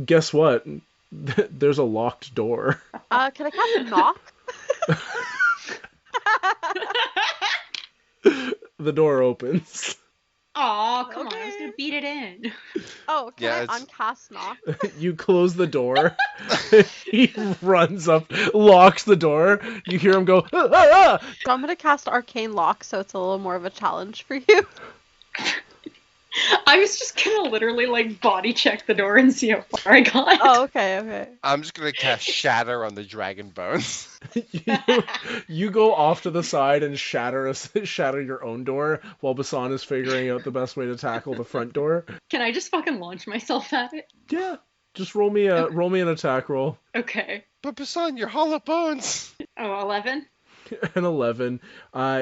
Guess what? There's a locked door. Can I cast a knock? The door opens. Aw, come on, I was Okay. gonna beat it in. Oh, can Yeah, I it's- uncast knock? You close the door. He runs up, locks the door. You hear him go, ah, ah, ah! So I'm gonna cast arcane lock, so it's a little more of a challenge for you. I was just gonna literally like body check the door and see how far I got. Oh, okay. I'm just gonna cast Shatter on the dragon bones. You go off to the side and shatter your own door while Bisan is figuring out the best way to tackle the front door. Can I just fucking launch myself at it? Yeah, just roll me an attack roll. Okay. But Bisan, you're hollow bones. Oh, 11? An 11.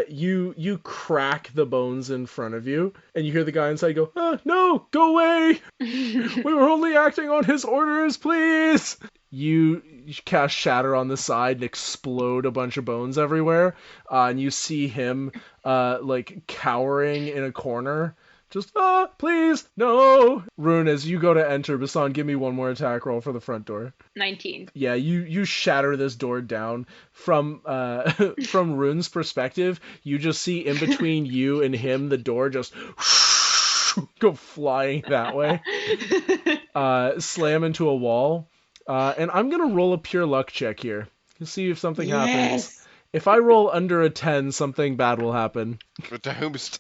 You crack the bones in front of you, and you hear the guy inside go, no, go away! We were only acting on his orders, please! You cast Shatter on the side and explode a bunch of bones everywhere, and you see him, like, cowering in a corner. Just, please, no! Rune, as you go to enter, Bisan, give me one more attack roll for the front door. 19. Yeah, you shatter this door down. From Rune's perspective, you just see in between you and him the door just go flying that way. Slam into a wall. And I'm gonna roll a pure luck check here to see if something happens. If I roll under a 10, something bad will happen. But to whom's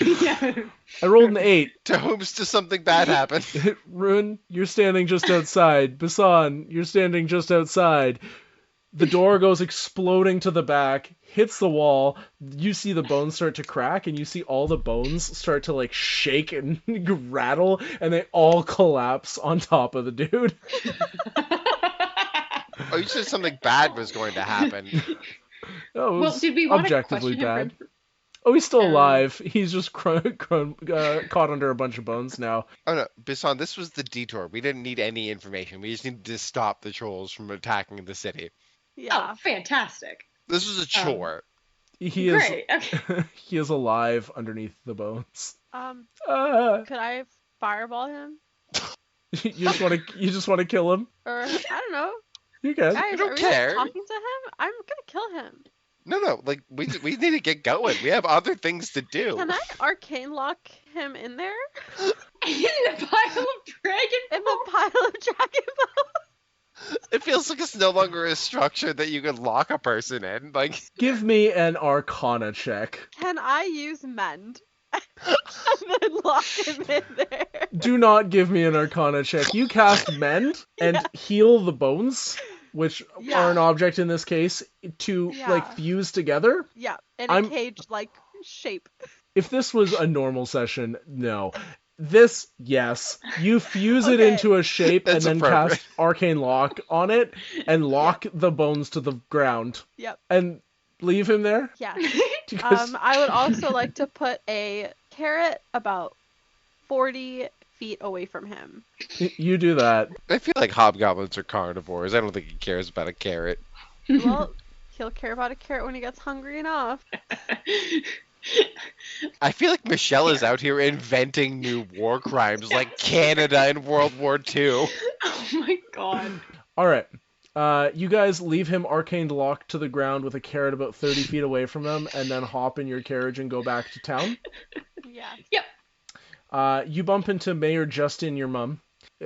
Yeah. I rolled an 8. does something bad happen? Rune, you're standing just outside. Bisan, you're standing just outside. The door goes exploding to the back, hits the wall. You see the bones start to crack, and you see all the bones start to like shake and rattle, and they all collapse on top of the dude. Oh, you said something bad was going to happen. Oh, it was Well, did we want objectively to question bad. him? Oh, he's still alive. He's just caught under a bunch of bones now. Oh no, Bisan, this was the detour. We didn't need any information. We just needed to stop the trolls from attacking the city. Yeah. Oh, fantastic. This was a chore. He is Great. Okay. he is alive underneath the bones. Could I fireball him? You just want to kill him? Or, I don't know. You can. Guys, don't are we care. talking to him? I'm gonna kill him. No, like we need to get going. We have other things to do. Can I arcane lock him in there? In the pile of dragon In the pile of dragon balls? It feels like it's no longer a structure that you can lock a person in. Like, Give me an Arcana check. Can I use mend? And then lock him in there. Do not give me an Arcana check. You cast Mend and heal the bones, which Yeah. are an object in this case, to Yeah. like fuse together. Yeah, in I'm- a cage-like shape. If this was a normal session, no. This, yes. You fuse it Okay. into a shape That's and then appropriate. cast Arcane Lock on it and lock the bones to the ground. Yep. And leave him there? Yeah. Because I would also like to put a carrot about 40 feet away from him. you do that. I feel like hobgoblins are carnivores. I don't think he cares about a carrot. Well, he'll care about a carrot when he gets hungry enough. I feel like Michelle is out here inventing new war crimes like Canada in World War II. Oh my god. All right. You guys leave him arcaned locked to the ground with a carrot about 30 feet away from him, and then hop in your carriage and go back to town. Yeah. Yep. You bump into Mayor Justin, your mom.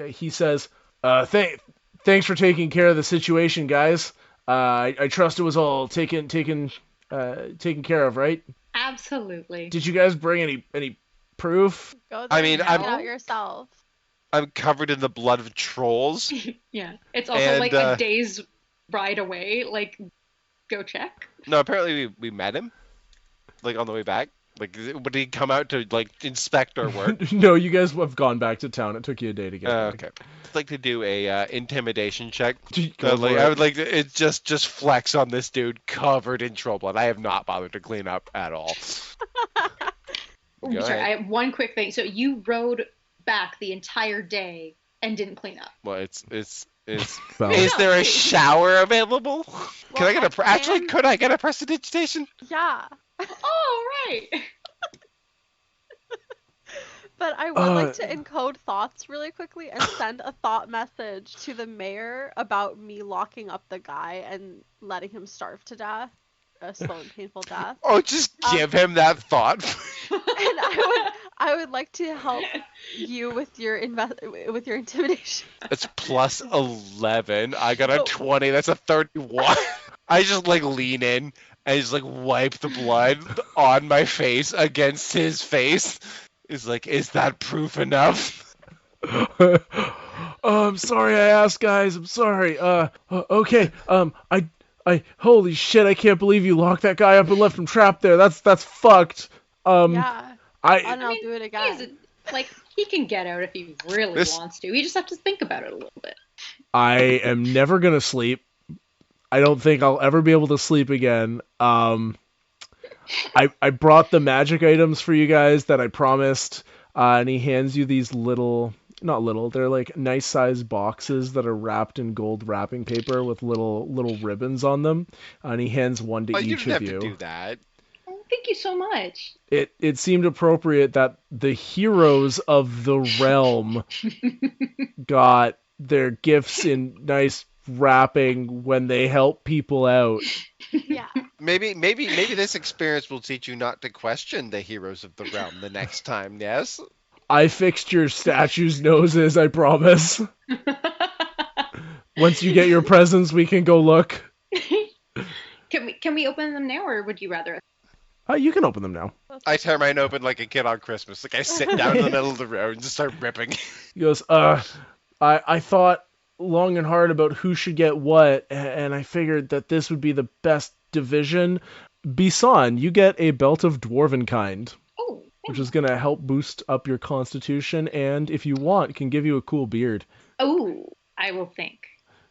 He says, thanks for taking care of the situation, guys. I trust it was all taken care of, right? Absolutely. Did you guys bring any proof? Go there I mean, and I'm- find out yourself. I'm covered in the blood of trolls. Yeah. It's also And, like a day's ride away. Like, go check. No, apparently we met him, like on the way back. Like, would he come out to like inspect our work? No, you guys have gone back to town. It took you a day to get back. Okay. I'd like to do a intimidation check. Go for I it. would like to just flex on this dude covered in troll blood. I have not bothered to clean up at all. Ooh, Go sorry, ahead. I have one quick thing. So you rode back the entire day and didn't clean up. Well, it's Well, is there a shower available? Can I get I actually? can- Could I get a prestidigitation? Yeah. Oh, right. But I would like to encode thoughts really quickly and send a thought message to the mayor about me locking up the guy and letting him starve to death. A slow and painful death. Oh, just give him that thought. And I would like to help you with your intimidation. That's plus 11. I got a 20. That's a 31. I just like lean in and just like wipe the blood on my face against his face. Is like, is that proof enough? I'm sorry I asked, guys. I'm sorry. Okay. Holy shit! I can't believe you locked that guy up and left him trapped there. That's fucked. Yeah. I And I'll do it again. Like, he can get out if he really wants to. You just have to think about it a little bit. I am never gonna sleep. I don't think I'll ever be able to sleep again. I brought the magic items for you guys that I promised, and he hands you these not little, they're like nice sized boxes that are wrapped in gold wrapping paper with little ribbons on them, and he hands one to Oh, you each didn't of have you. to do that. Oh, thank you so much. It seemed appropriate that the heroes of the realm got their gifts in nice wrapping when they help people out. Yeah. Maybe this experience will teach you not to question the heroes of the realm the next time. Yes. I fixed your statues' noses, I promise. Once you get your presents, we can go look. Can we open them now, or would you rather? You can open them now. I tear mine open like a kid on Christmas. Like I sit down in the middle of the road and just start ripping. He goes, I thought long and hard about who should get what, and I figured that this would be the best division. Bisan, you get a belt of dwarven kind, Oh, which is going to help boost up your constitution, and if you want, can give you a cool beard. oh, I will think.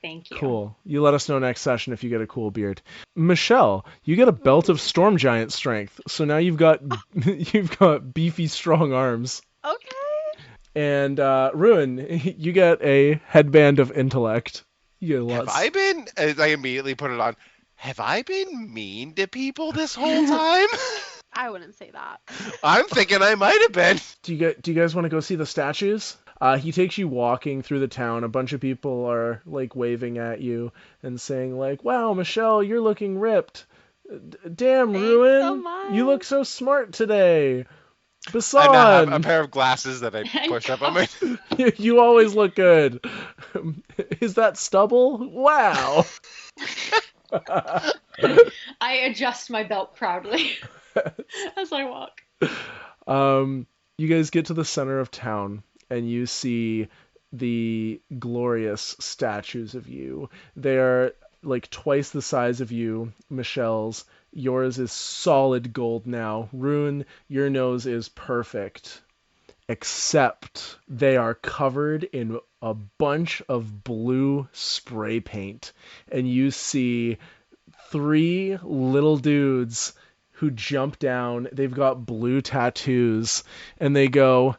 Thank you. Cool. You let us know next session if you get a cool beard. Michelle, you get a belt of storm giant strength, so now you've got beefy, strong arms. Okay. And Ruin, you get a headband of intellect. You get Have lots. I been? As I immediately put it on. Have I been mean to people this whole time? I wouldn't say that. I'm thinking I might have been. Do you guys want to go see the statues? He takes you walking through the town. A bunch of people are like waving at you and saying like, "Wow, Michelle, you're looking ripped. Damn, Thanks Ruin, so much." you look so smart today. I now have a Basan, pair of glasses that I push up on my. you always look good. Is that stubble? Wow." I adjust my belt proudly as I walk. You guys get to the center of town and you see the glorious statues of you. They are like twice the size of you, Michelle's. Yours is solid gold now. Rune, your nose is perfect. Except they are covered in a bunch of blue spray paint. And you see 3 little dudes who jump down. They've got blue tattoos. And they go,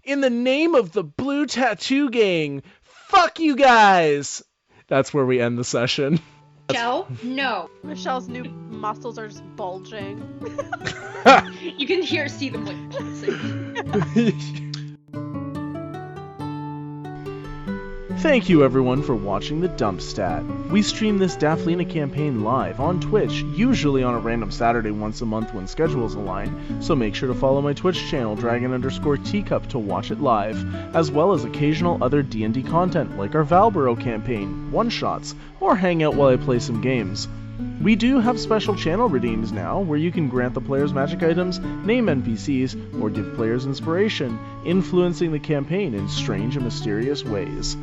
"In the name of the Blue Tattoo Gang, fuck you guys!" That's where we end the session. Michelle, no. Michelle's new muscles are just bulging. You can see them like pulsing. Thank you everyone for watching the Dump Stat. We stream this Daphlina campaign live on Twitch, usually on a random Saturday once a month when schedules align, so make sure to follow my Twitch channel, dragon_teacup, to watch it live, as well as occasional other D&D content like our Valboro campaign, one-shots, or hang out while I play some games. We do have special channel redeems now, where you can grant the players magic items, name NPCs, or give players inspiration, influencing the campaign in strange and mysterious ways.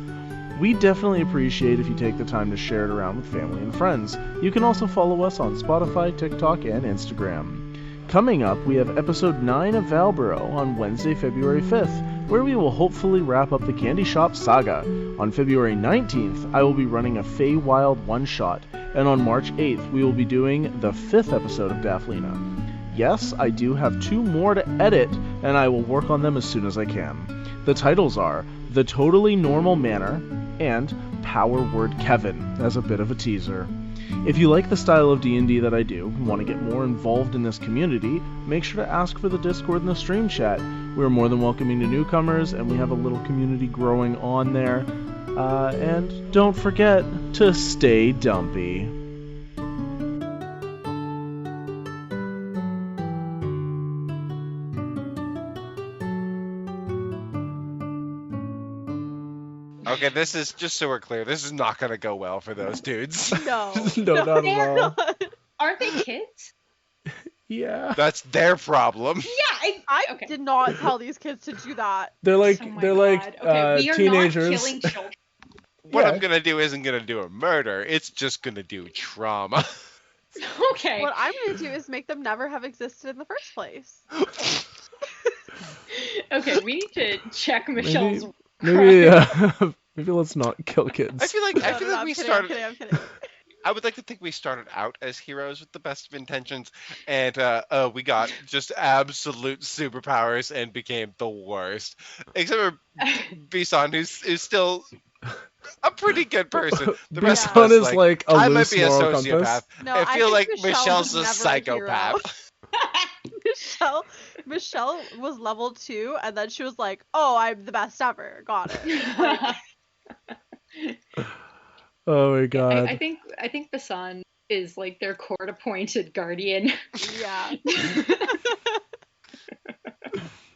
We definitely appreciate if you take the time to share it around with family and friends. You can also follow us on Spotify, TikTok, and Instagram. Coming up, we have episode 9 of Valboro on Wednesday, February 5th, where we will hopefully wrap up the Candy Shop saga. On February 19th, I will be running a Feywild one-shot, and on March 8th, we will be doing the 5th episode of Daphlina. Yes, I do have 2 more to edit, and I will work on them as soon as I can. The titles are The Totally Normal Manor and Power Word Kevin, as a bit of a teaser. If you like the style of D&D that I do and want to get more involved in this community, make sure to ask for the Discord and the stream chat. We're more than welcoming to newcomers, and we have a little community growing on there. And don't forget to stay dumpy. Okay, this is, just so we're clear, this is not going to go well for those dudes. No. No, not at all. Aren't they kids? Yeah. That's their problem. Yeah, I okay. did not tell these kids to do that. They're like Oh my they're God. like Okay, we are teenagers. not killing children. What Yeah. I'm going to do isn't going to do a murder. It's just going to do trauma. Okay. What I'm going to do is make them never have existed in the first place. Okay, we need to check Michelle's. Maybe maybe let's not kill kids. I feel like No, we I'm kidding, started. I'm kidding. I would like to think we started out as heroes with the best of intentions, and we got just absolute superpowers and became the worst. Except for Bisan, who's still a pretty good person. The rest of Bisan us, is like a I might loose be a moral sociopath. compass. No, I feel think like Michelle's was a never hero. psychopath. Michelle was level 2, and then she was like, "Oh, I'm the best ever." Got it. Like, Oh my god. I think Bisan is like their court-appointed guardian. yeah.